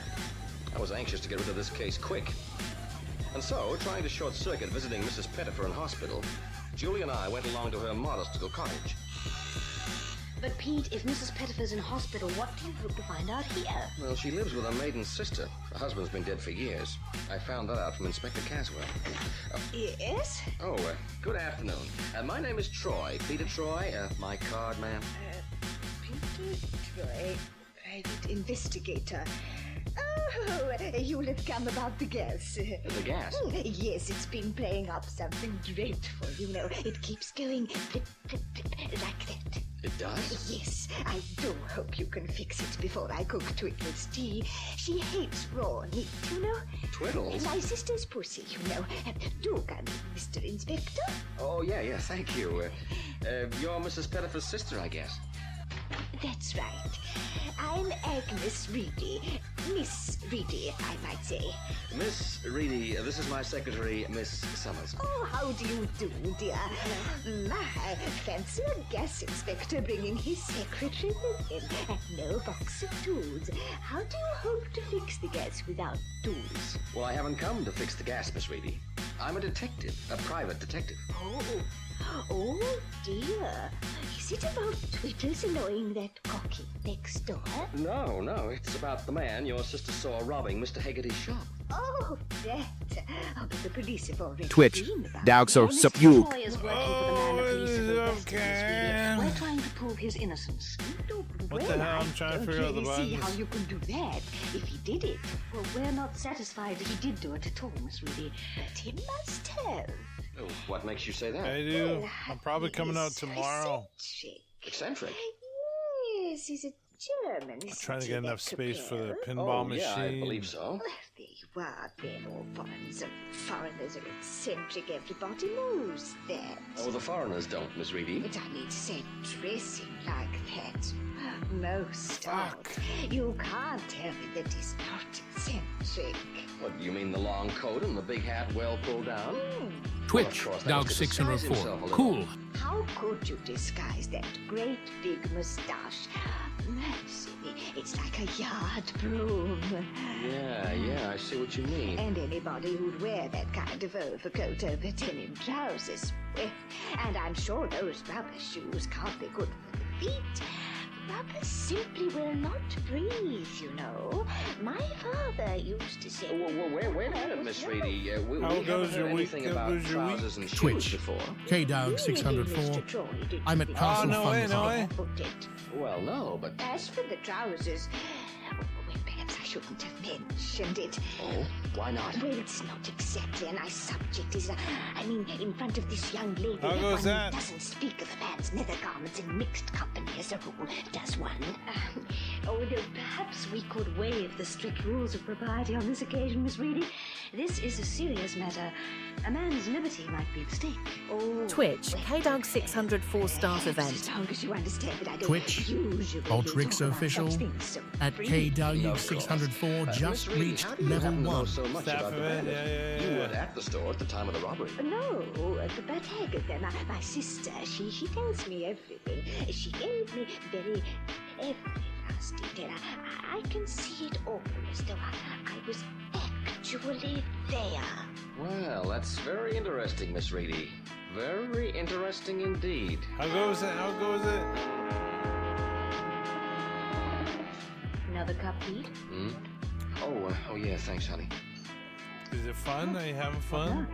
I was anxious to get rid of this case quick. And so, trying to short-circuit visiting Mrs. Pettifer in hospital, Julie and I went along to her modest little cottage. But Pete, if Mrs. Pettifer's in hospital, what do you hope to find out here? Well, she lives with her maiden sister. Her husband's been dead for years. I found that out from Inspector Caswell. Yes? Oh, good afternoon. My name is Troy. Peter Troy, my card man. Peter Troy, private investigator. Oh, you'll have come about the gas. The gas? Yes, it's been playing up something dreadful, you know. It keeps going flip, flip, flip, like that. It does? Yes, I do hope you can fix it before I cook Twiddle's tea. She hates raw meat, you know. Twiddles? My sister's pussy, you know. Do come, Mr. Inspector. Oh, yeah, thank you. You're Mrs. Pettifer's sister, I guess. That's right. I'm Agnes Reedy. Miss Reedy, I might say. Miss Reedy, this is my secretary, Miss Summers. Oh, how do you do, dear? My, fancy a gas inspector bringing his secretary with him, and no box of tools. How do you hope to fix the gas without tools? Well, I haven't come to fix the gas, Miss Reedy. I'm a detective, a private detective. Oh dear. Is it about Twiddles annoying that cocky next door? No, it's about the man your sister saw robbing Mr. Hegarty's shop. Oh, that. Oh, but the police have already Twitch. been about Daug so it. sup you. Troy is working for the man the police have arrested, Miss Reedy. We're trying to prove his innocence. What the hell? I'm trying to figure out the Don't really see how buttons. you can do that if he did it. Well, we're not satisfied that he did do it at all, Miss Reedy. But he must have. Oh, what makes you say that? I do. I'm probably coming out tomorrow. Eccentric. Yes, he's a German. I'm trying to get enough space for the Oh, pinball machine. yeah, I believe so. There you are, then. All foreigners are eccentric. Everybody knows that. Oh, the foreigners don't, Miss Reedy. But I need to say dressing like that. Most odd. You can't tell me that he's not eccentric. What, you mean the long coat and the big hat well pulled down? Twitch, Well, of course, that was to disguise himself a Daug604. little. Cool. How could you disguise that great big mustache? Mercy me, it's like a yard broom. Yeah, I see what you mean. And anybody who'd wear that kind of overcoat over denim trousers. Well, and I'm sure those rubber shoes can't be good for the feet. Rubber simply will not breathe, you know. My father used to say... Well, wait a minute, Miss Reedy. We How haven't goes heard your week? anything How about goes your week? trousers and shoes Twitch. before. KDaug604. I'm at Castle no way, no way. Well, no, but... As for the trousers, well, perhaps I shouldn't have mentioned it. Oh, why not? Well, it's not exactly a nice subject, is it? I mean, in front of this young lady, How goes one that? doesn't speak of a man's nether garments in mixed company as a rule, does one? Although perhaps we could waive the strict rules of propriety on this occasion, Miss Reedy. This is a serious matter. A man's liberty might be at stake. Twitch, KDaug604 staff event. As long as you understand that I don't Twitch, usually Ultrix talk about official such things so at freely. KDaug604 just Miss Reedy, reached how do you level happen to know 1. so much Staff about the event, bandit? yeah. You weren't at the store at the time of the robbery. No, but Agatha, my sister, she tells me everything. She gave me every last detail. I can see it all as though I was actually there. Well, that's very interesting, Miss Reedy. Very interesting indeed. How goes it? Another cup, Pete? Hmm? Oh, yeah, thanks, honey. Is it fun? Are you having fun?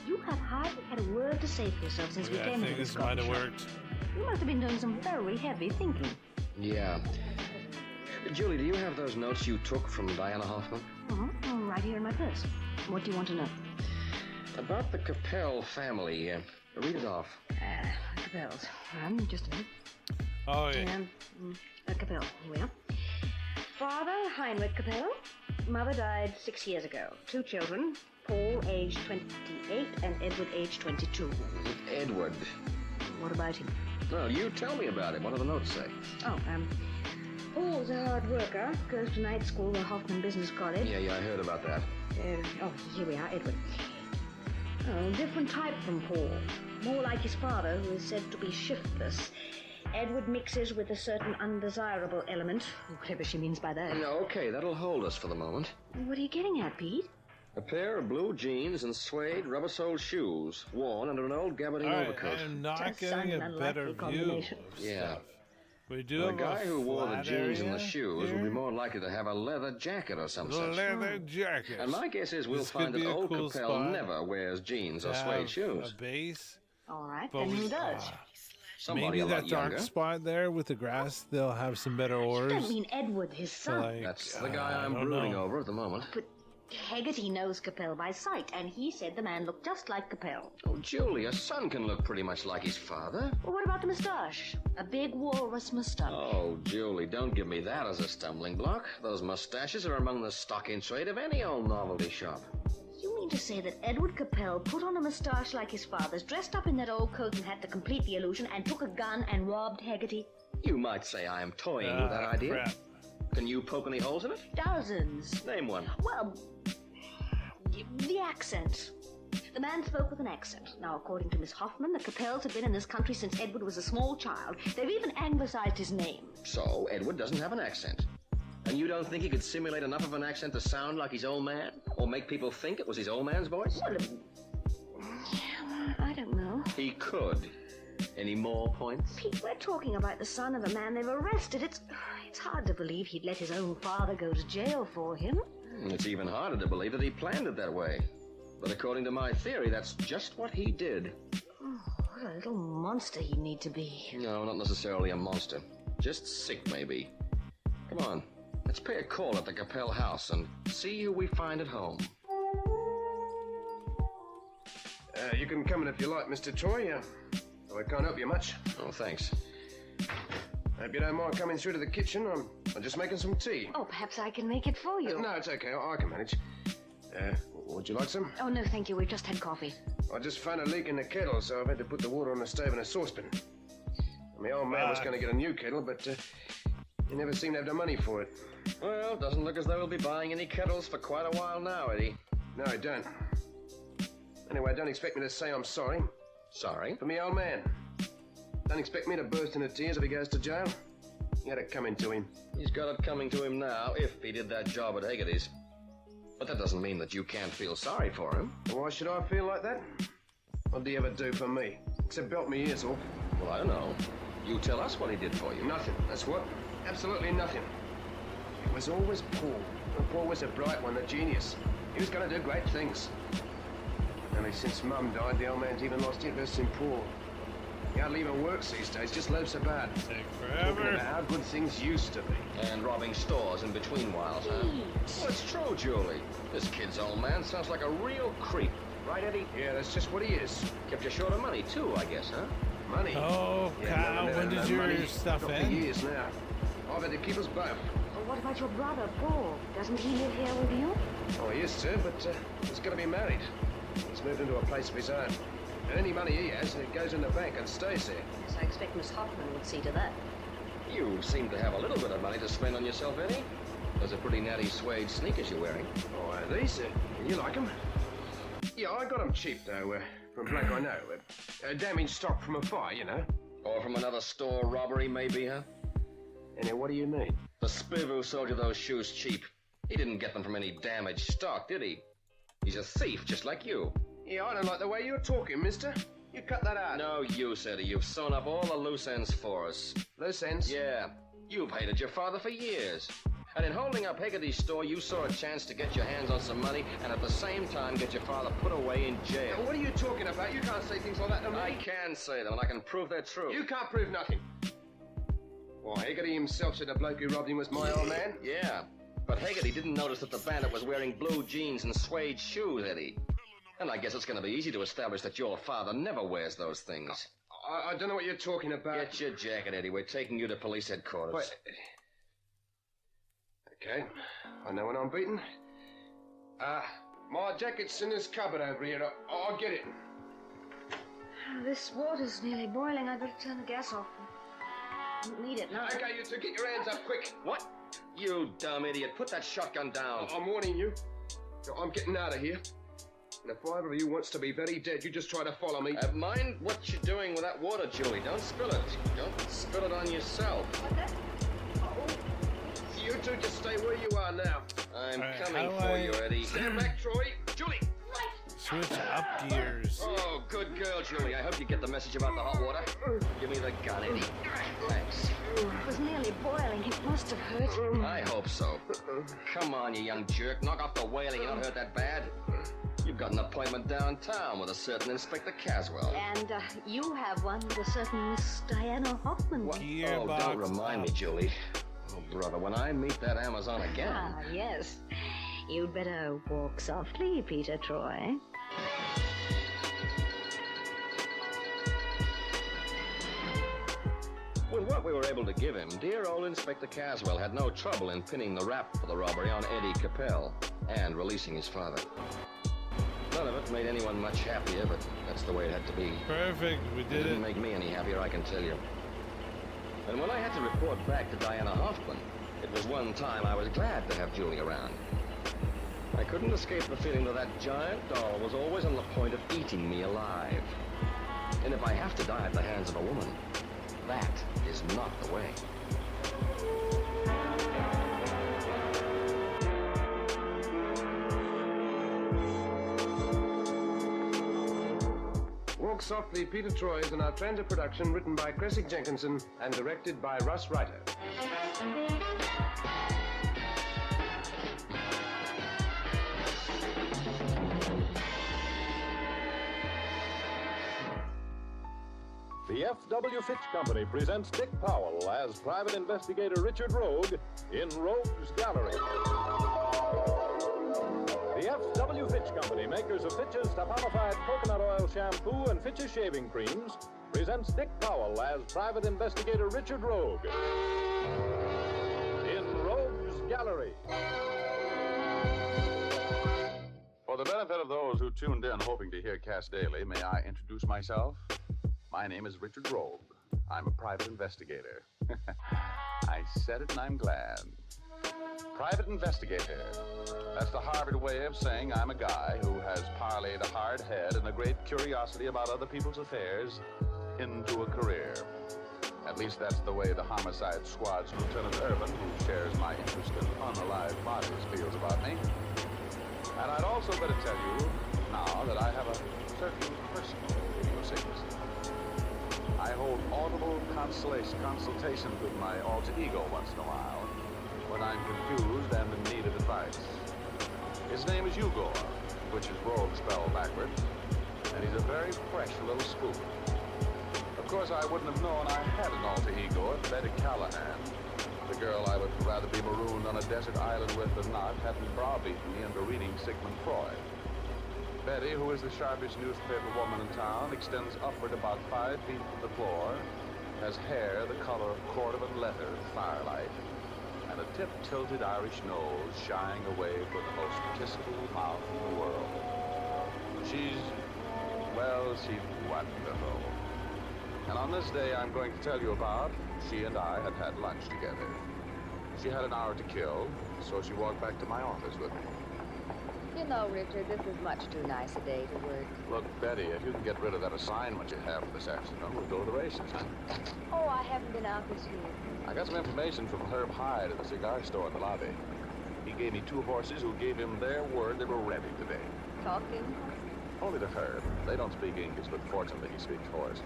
You have hardly had a word to say for yourself since we Yeah, I came think into this this might coffee have shop. worked. You must have been doing some very heavy thinking. Yeah. Julie, do you have those notes you took from Diana Hoffman? Right here in my purse. What do you want to know? About the Capel family. Read it off. Capels. Just a minute. Oh, yeah. Capel, here we are. Father, Heinrich Capello. Mother died 6 years ago. 2 children, Paul, aged 28, and Edward, aged 22. Edward. What about him? Well, you tell me about him. What do the notes say? Oh, Paul's a hard worker, goes to night school at Hoffman Business College. Yeah, I heard about that. Here we are, Edward. Oh, different type from Paul. More like his father, who is said to be shiftless. Edward mixes with a certain undesirable element, whatever she means by that. No, okay, that'll hold us for the moment. What are you getting at, Pete? A pair of blue jeans and suede rubber-soled shoes, worn under an old gabardine overcoat. I am not getting a better view. Yeah. We do The have guy who wore the jeans and the area shoes here. would be more likely to have a leather jacket or some such. Leather jacket. And my guess is we'll This find could that be a old cool Capel spot. never wears jeans or Have suede shoes. A base. All right, But then we- who does? Somebody Maybe a lot that dark younger. spot there with the grass, they'll have some better You ores. don't mean Edward, his son. Like, That's the guy I I'm don't brooding know. over at the moment. But Haggerty knows Capel by sight, and he said the man looked just like Capel. Oh, Julie, a son can look pretty much like his father. Well, what about the moustache? A big walrus moustache. Oh, Julie, don't give me that as a stumbling block. Those mustaches are among the stock in trade of any old novelty shop. You mean to say that Edward Capel put on a moustache like his father's, dressed up in that old coat and hat to complete the illusion, and took a gun and robbed Haggerty? You might say I am toying with that idea. Crap. Can you poke any holes in it? Dozens. Name one. Well, the accent. The man spoke with an accent. Now, according to Miss Hoffman, the Capels have been in this country since Edward was a small child. They've even anglicized his name. So, Edward doesn't have an accent. And you don't think he could simulate enough of an accent to sound like his old man? Or make people think it was his old man's voice? Well, I don't know. He could. Any more points? Pete, we're talking about the son of a man they've arrested. It's hard to believe he'd let his own father go to jail for him. It's even harder to believe that he planned it that way. But according to my theory, that's just what he did. Oh, what a little monster he'd need to be. No, not necessarily a monster. Just sick, maybe. Come on, let's pay a call at the Capel house and see who we find at home. You can come in if you like, Mr. Troy. I can't help you much. Oh, thanks. Hope you don't mind coming through to the kitchen. I'm just making some tea. Oh, perhaps I can make it for you. No, it's okay. I can manage. Would you like some? Oh, no, thank you. We've just had coffee. I just found a leak in the kettle, so I've had to put the water on the stove in a saucepan. My old man was going to get a new kettle, but he never seemed to have the money for it. Well, doesn't look as though we'll be buying any kettles for quite a while now, Eddie. No, I don't. Anyway, don't expect me to say I'm sorry. Sorry? For me old man. Don't expect me to burst into tears if he goes to jail. You had it coming to him. He's got it coming to him now if he did that job at Haggerty's. But that doesn't mean that you can't feel sorry for him. Why should I feel like that? What did he ever do for me? Except belt me ears off. Well, I don't know. You tell us what he did for you. Nothing, that's what. Absolutely nothing. It was always Paul. And Paul was a bright one, a genius. He was going to do great things. Only since Mum died, the old man's even lost interest in Paul. He hardly even works these days, just loafs about. Take Talking forever. about how good things used to be. And robbing stores in between whiles, huh? Well, it's true, Julie. This kid's old man sounds like a real creep. Right, Eddie? Yeah, that's just what he is. Kept you short of money, too, I guess, huh? Money? Oh, Yeah, Kyle, no, when did your money. stuff Not for end? years now. I've had to keep us both. Well, what about your brother, Paul? Doesn't he live here with you? Oh, he used to, but he's going to be married. He's moved into a place of his own. And any money he has, it goes in the bank and stays there. Yes, I expect Miss Hoffman would see to that. You seem to have a little bit of money to spend on yourself, Eddie. Those are pretty natty suede sneakers you're wearing. Oh, these? You like them? Yeah, I got them cheap, though, from Black I know. Damaged stock from a fire, you know. Or from another store robbery, maybe, huh? And what do you mean? The spiv who sold you those shoes cheap. He didn't get them from any damaged stock, did he? He's a thief, just like you. Yeah, I don't like the way you're talking, mister. You cut that out. No use, Eddie. You've sewn up all the loose ends for us. Loose ends? Yeah. You've hated your father for years. And in holding up Haggerty's store, you saw a chance to get your hands on some money and at the same time get your father put away in jail. Now, what are you talking about? You can't say things like that to me. I can say them, and I can prove they're true. You can't prove nothing. Why, Haggerty himself said the bloke who robbed him was my old man? Yeah. But Haggerty didn't notice that the bandit was wearing blue jeans and suede shoes, Eddie. And I guess it's going to be easy to establish that your father never wears those things. I don't know what you're talking about. Get your jacket, Eddie. We're taking you to police headquarters. Wait. Okay, I know when I'm beaten. My jacket's in this cupboard over here. I'll get it. This water's nearly boiling. I'd better turn the gas off. Don't need it now. Okay, you two, get your hands up, quick. What? You dumb idiot. Put that shotgun down. I'm warning you. I'm getting out of here. And if either of you wants to be very dead, you just try to follow me. Mind what you're doing with that water, Julie. Don't spill it. Don't spill it on yourself. You two just stay where you are now. I'm coming for you, Eddie. Stand back, Troy. Julie. Switch up gears. Oh, good girl, Julie. I hope you get the message about the hot water. Give me the gun, Eddie. Thanks. It was nearly boiling. It must have hurt. I hope so. Come on, you young jerk. Knock off the wailing. You don't hurt that bad. You've got an appointment downtown with a certain Inspector Caswell. And you have one with a certain Miss Diana Hoffman. What? Oh, don't remind me, Julie. Oh, brother, when I meet that Amazon again... Ah, yes. You'd better walk softly, Peter Troy. With what we were able to give him, dear old Inspector Caswell had no trouble in pinning the rap for the robbery on Eddie Capel and releasing his father. None of it made anyone much happier, but that's the way it had to be. Perfect, we did it. It didn't make me any happier, I can tell you. And when I had to report back to Diana Hoffman, it was one time I was glad to have Julie around. I couldn't escape the feeling that that giant doll was always on the point of eating me alive. And if I have to die at the hands of a woman, that is not the way. Walk Softly, Peter Troy is an Outranger production written by Cressy Jenkinson and directed by Russ Reiter. The F.W. Fitch Company presents Dick Powell as Private Investigator Richard Rogue in Rogue's Gallery. The F.W. Fitch Company, makers of Fitch's Taponified Coconut Oil Shampoo and Fitch's Shaving Creams, presents Dick Powell as Private Investigator Richard Rogue in Rogue's Gallery. For the benefit of those who tuned in hoping to hear Cass Daly, may I introduce myself? My name is Richard Rogue. I'm a private investigator. I said it and I'm glad. Private investigator. That's the Harvard way of saying I'm a guy who has parlayed a hard head and a great curiosity about other people's affairs into a career. At least that's the way the Homicide Squad's Lieutenant Irvin, who shares my interest in unalive bodies, feels about me. And I'd also better tell you now that I have a certain personal idiosyncrasy. I hold audible consultations with my alter ego once in a while, when I'm confused and in need of advice. His name is Hugo, which is Rogue spelled backwards, and he's a very fresh little spook. Of course, I wouldn't have known I had an alter ego if Betty Callahan, the girl I would rather be marooned on a desert island with than not, hadn't browbeaten me into reading Sigmund Freud. Betty, who is the sharpest newspaper woman in town, extends upward about 5 feet from the floor, has hair the color of cordovan leather in firelight, and a tip-tilted Irish nose shying away from the most kissable mouth in the world. She's wonderful. And on this day I'm going to tell you about, she and I had lunch together. She had an hour to kill, so she walked back to my office with me. You know, Richard, this is much too nice a day to work. Look, Betty, if you can get rid of that assignment you have for this afternoon, we'll go to the races. Oh, I haven't been out this year. I got some information from Herb Hyde at the cigar store in the lobby. He gave me 2 horses who gave him their word they were ready today. Talking? Only to Herb. They don't speak English, but fortunately he speaks horse.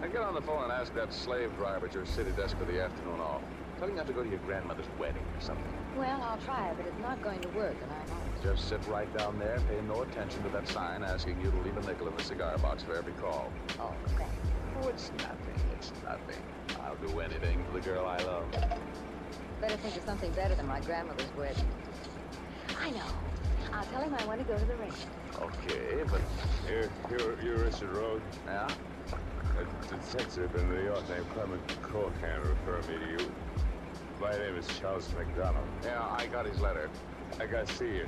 I get on the phone and ask that slave driver at your city desk for the afternoon off. Tell him you have to go to your grandmother's wedding or something. Well, I'll try, but it's not going to work, and I know. Just sit right down there, pay no attention to that sign asking you to leave a nickel in the cigar box for every call. Oh, thanks. Oh, it's nothing. It's nothing. I'll do anything for the girl I love. Better think of something better than my grandmother's wedding. I know. I'll tell him I want to go to the race. Okay, but You're Richard Rogue? yeah. A detective in New York named Clement Cohan referred me to you. My name is Charles McDonald. Yeah, I got his letter. I gotta see you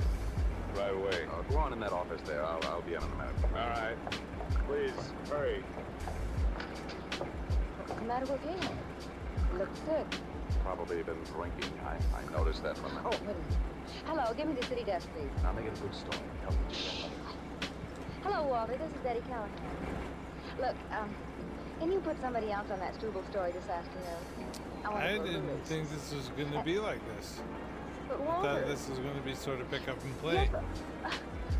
right away. Go on in that office there. I'll be in a minute. All right. Please, hurry. What's the matter with him? He looks sick. Probably been drinking. I noticed that from him. Oh, wait a minute. Hello, give me the city desk, please. Now make it a good story. Help me do that. Hello, Walter. This is Betty Callahan. Look, can you put somebody else on that Struble story this afternoon? I didn't think this was going to be like this. But I Walter. thought this was going to be sort of pick up and play. Yes, but,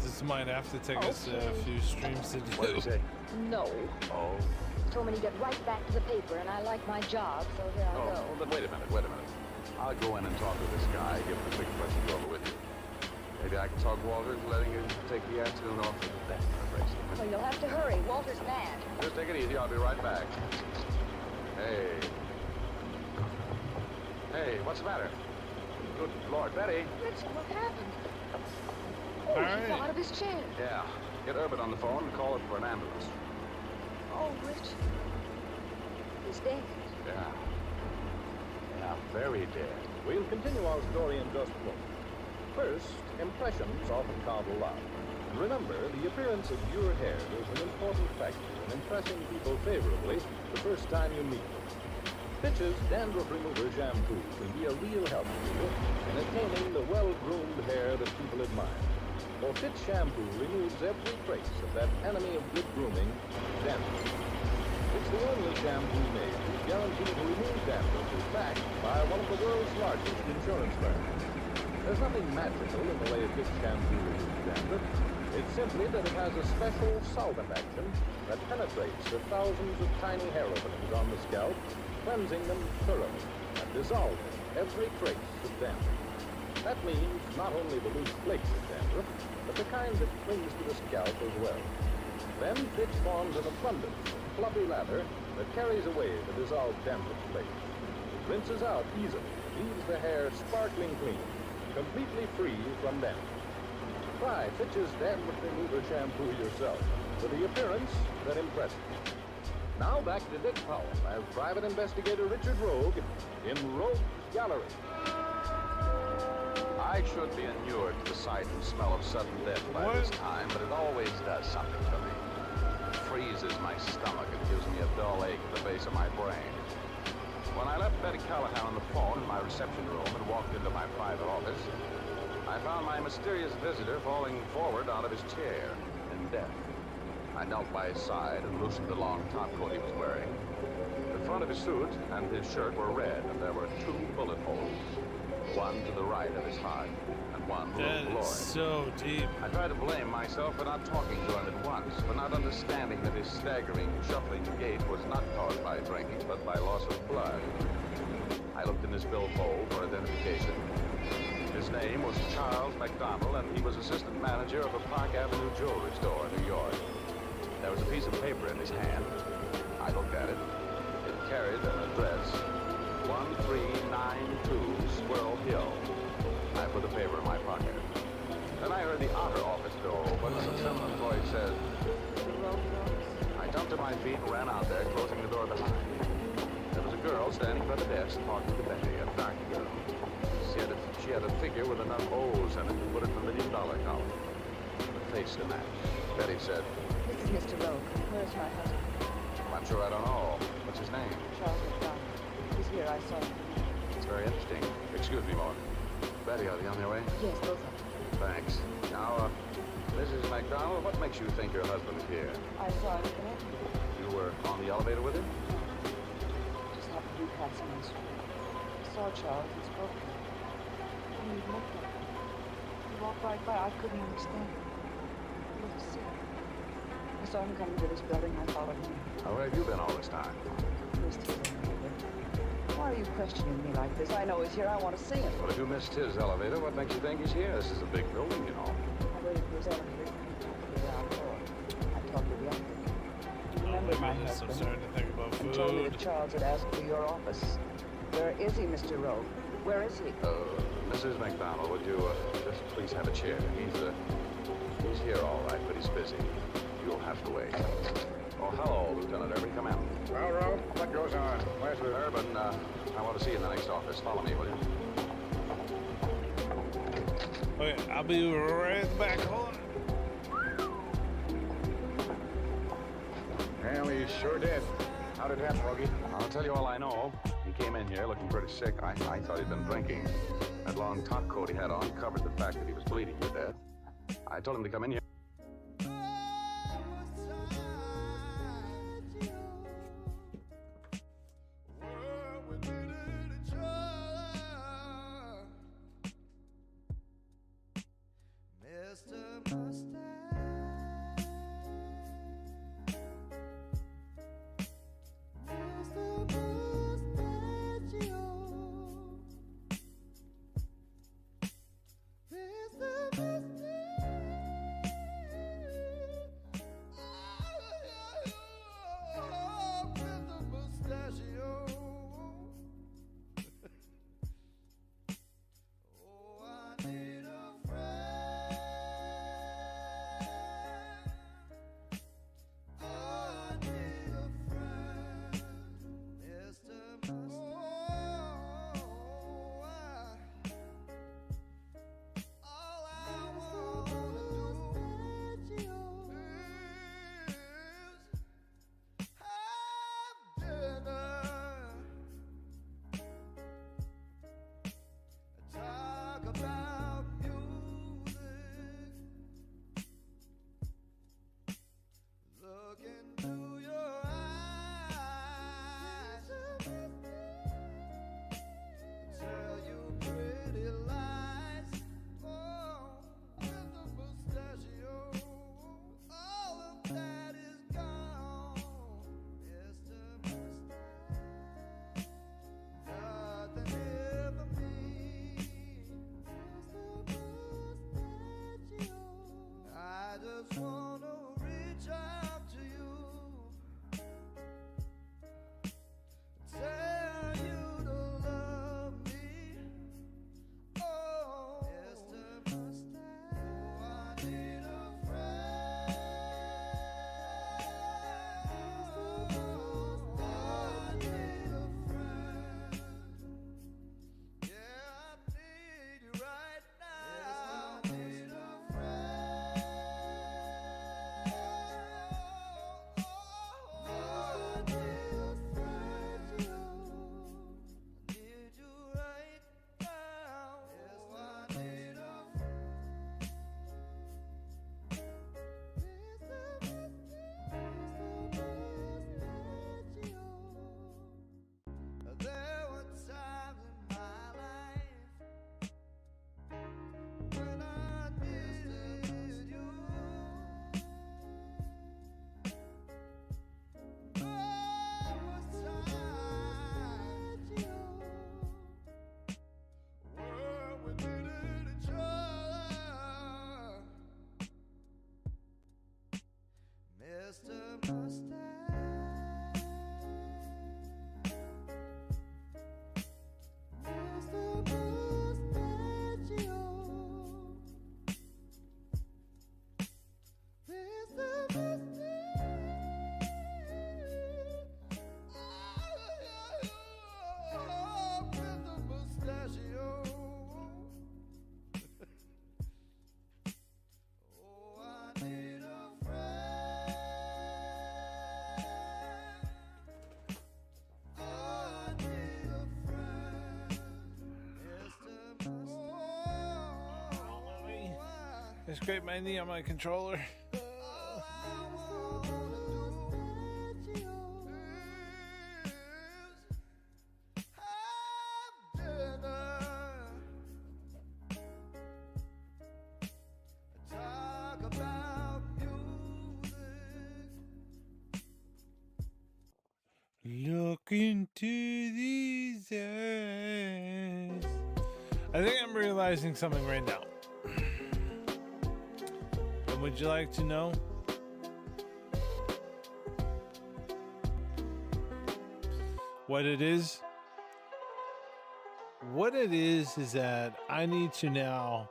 This might have to take us a few streams to do. What did he say? no. Oh. Told me to get right back to the paper, and I like my job, so here I go. Oh, but wait a minute. I'll go in and talk to this guy, give him a quick question over with you. Maybe I can talk Walter into letting you take the afternoon off for the bet. Well, you'll have to hurry. Walter's mad. Just take it easy. I'll be right back. Hey, what's the matter? Good Lord, Betty. Richard, what happened? All Oh, right. he fell out of his chair. Yeah. Get Urban on the phone and call it for an ambulance. Oh, Richard. He's dead. Yeah. Yeah, very dead. We'll continue our story in just a moment. First, impressions often count a lot. And remember, the appearance of your hair is an important factor in impressing people favorably the first time you meet them. Fitch's dandruff remover shampoo can be a real help to you in attaining the well-groomed hair that people admire. For Fitch shampoo removes every trace of that enemy of good grooming, dandruff. It's the only shampoo made whose guarantee to remove dandruff is backed by one of the world's largest insurance firms. There's nothing magical in the way a Fitch shampoo removes dandruff. It's simply that it has a special solvent action that penetrates the thousands of tiny hair openings on the scalp, cleansing them thoroughly and dissolving every trace of dandruff. That means not only the loose flakes of dandruff, but the kind that clings to the scalp as well. Then Fitch forms an abundance of fluffy lather that carries away the dissolved dandruff flakes. It rinses out easily, leaves the hair sparkling clean, completely free from dandruff. Try Fitch's dandruff remover shampoo yourself for the appearance that impresses. Now back to Dick Powell as Private Investigator Richard Rogue in Rogue's Gallery. I should be inured to the sight and smell of sudden death by this time, but it always does something to me. It freezes my stomach and gives me a dull ache at the base of my brain. When I left Betty Callahan on the phone in my reception room and walked into my private office, I found my mysterious visitor falling forward out of his chair in death. I knelt by his side and loosened the long topcoat he was wearing. The front of his suit and his shirt were red, and there were 2 bullet holes. One to the right of his heart, and one below the That loin. is so deep. I tried to blame myself for not talking to him at once, for not understanding that his staggering, shuffling gait was not caused by drinking, but by loss of blood. I looked in his billfold for identification. His name was Charles McDonald, and he was assistant manager of a Park Avenue jewelry store in New York. There was a piece of paper in his hand. I looked at it. It carried an address, 1392 Squirrel Hill. I put the paper in my pocket. Then I heard the outer office door open, and a feminine voice said, I jumped to my feet and ran out there, closing the door behind me. There was a girl standing by the desk talking to Betty, a dark girl. She had a figure with enough O's in it to put it in the $1 million column. The face to match. Betty said, This is Mr. Rogue. Where's my husband? I'm sure I don't know. What's his name? Charles McDonald. He's here. I saw him. It's very interesting. Excuse me, Maud. Betty, are they on their way? Yes, both of them. Thanks. Now, Mrs. McDonald, what makes you think your husband is here? I saw him connect. You were on the elevator with him? Just happened to be passing on the street. I saw Charles and spoke to him. He looked at me. He walked right by. I couldn't understand him. He looked sick. I saw him coming to this building. I followed him. Now, where have you been all this time? Missed his elevator. Why are you questioning me like this? I know he's here. I want to see him. Well, if you missed his elevator, what makes you think he's here? This is a big building, you know. I waited for his elevator to come to the ground floor. I talked to the operator. You remember my I'm husband? starting to think about And told me food. that Charles had asked for your office. Where is he, Mr. Rowe? Where is he? Mrs. McDonald, would you just please have a chair? He's here all right, but he's busy. You'll have to wait. Oh, hello, Lieutenant Irby. Come in. Well, Rob, what goes on? Where's the... Urban, I want to see you in the next office. Follow me, will you? Okay, I'll be right back. Hold on. Well, he sure did. How did it happen, Rogie? I'll tell you all I know. He came in here looking pretty sick. I thought he'd been drinking. That long top coat he had on covered the fact that he was bleeding to death. I told him to come in here. Mr. Mustache. Mr. Mustache. Mr. Mustachio. Mr. Mustachio. Oh, Mr. Mustachio. Oh, I need a friend. I need a friend. Mr. I scraped my knee on my controller. Talk about music. Look into these eyes. I think I'm realizing something right now. And would you like to know? What it is? what it is that I need to now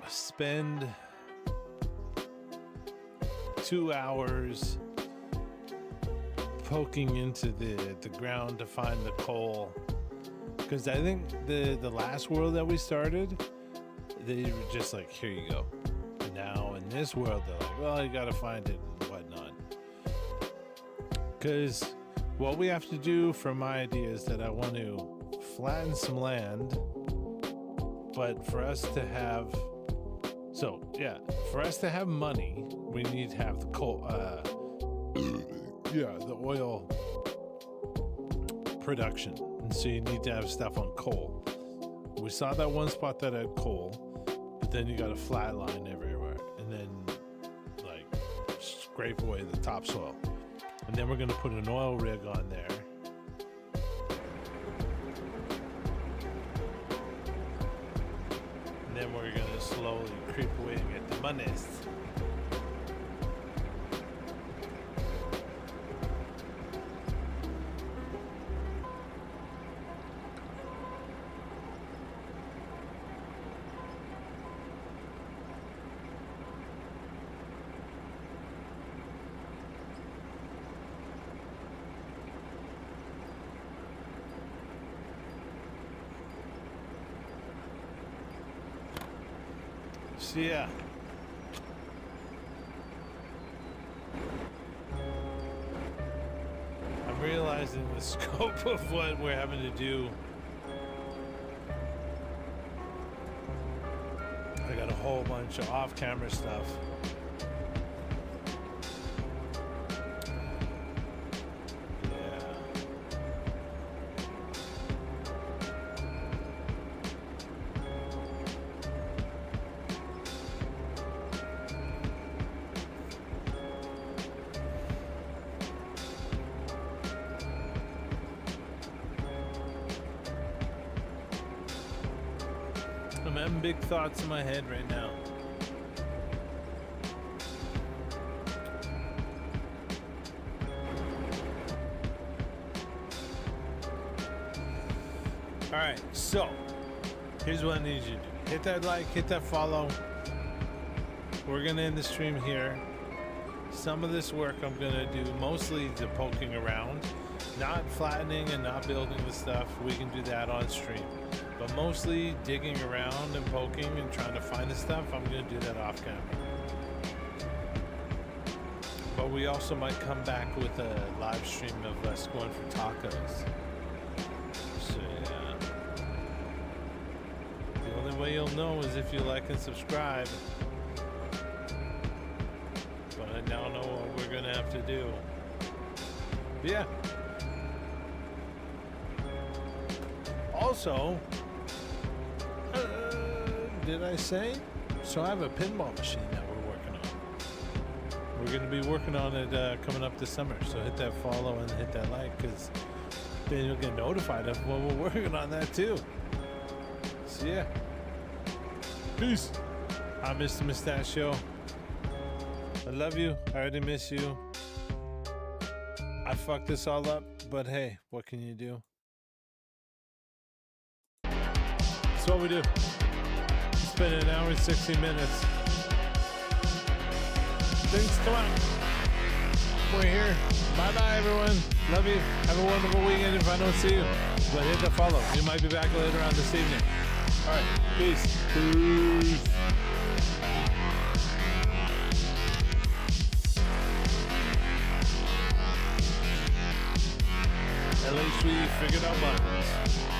spend 2 hours poking into the ground to find the coal, because I think the last world that we started, they were just like, here you go. And now in this world they're like, well, you gotta find it and whatnot, because what we have to do for my idea is that I want to flatten some land, but for us to have money, we need to have the coal, the oil production. And so you need to have stuff on coal. We saw that one spot that had coal, but then you got a flat line everywhere, and then like scrape away the topsoil. And then we're gonna put an oil rig on there. And then we're gonna slowly creep away and get the monies. So yeah, I'm realizing the scope of what we're having to do. I got a whole bunch of off-camera stuff. I'm having big thoughts in my head right now. Alright, so here's what I need you to do. Hit that like, hit that follow. We're gonna end the stream here. Some of this work I'm gonna do mostly the poking around, not flattening and not building the stuff. We can do that on stream. But mostly digging around and poking and trying to find the stuff, I'm going to do that off camera. But we also might come back with a live stream of us going for tacos. So yeah. The only way you'll know is if you like and subscribe. But I now know what we're going to have to do. But yeah. Also, did I say? So I have a pinball machine that we're working on. We're going to be working on it coming up this summer. So hit that follow and hit that like, because then you'll get notified of when we're working on that too. So yeah. Peace. I'm Mr. Mustache. I love you. I already miss you. I fucked this all up, but hey, what can you do? That's what we do. It's been an hour and 60 minutes. Things come out. We're here. Bye-bye, everyone. Love you. Have a wonderful weekend if I don't see you. But hit the follow. You might be back later on this evening. All right. Peace. Peace. At least we figured out buttons.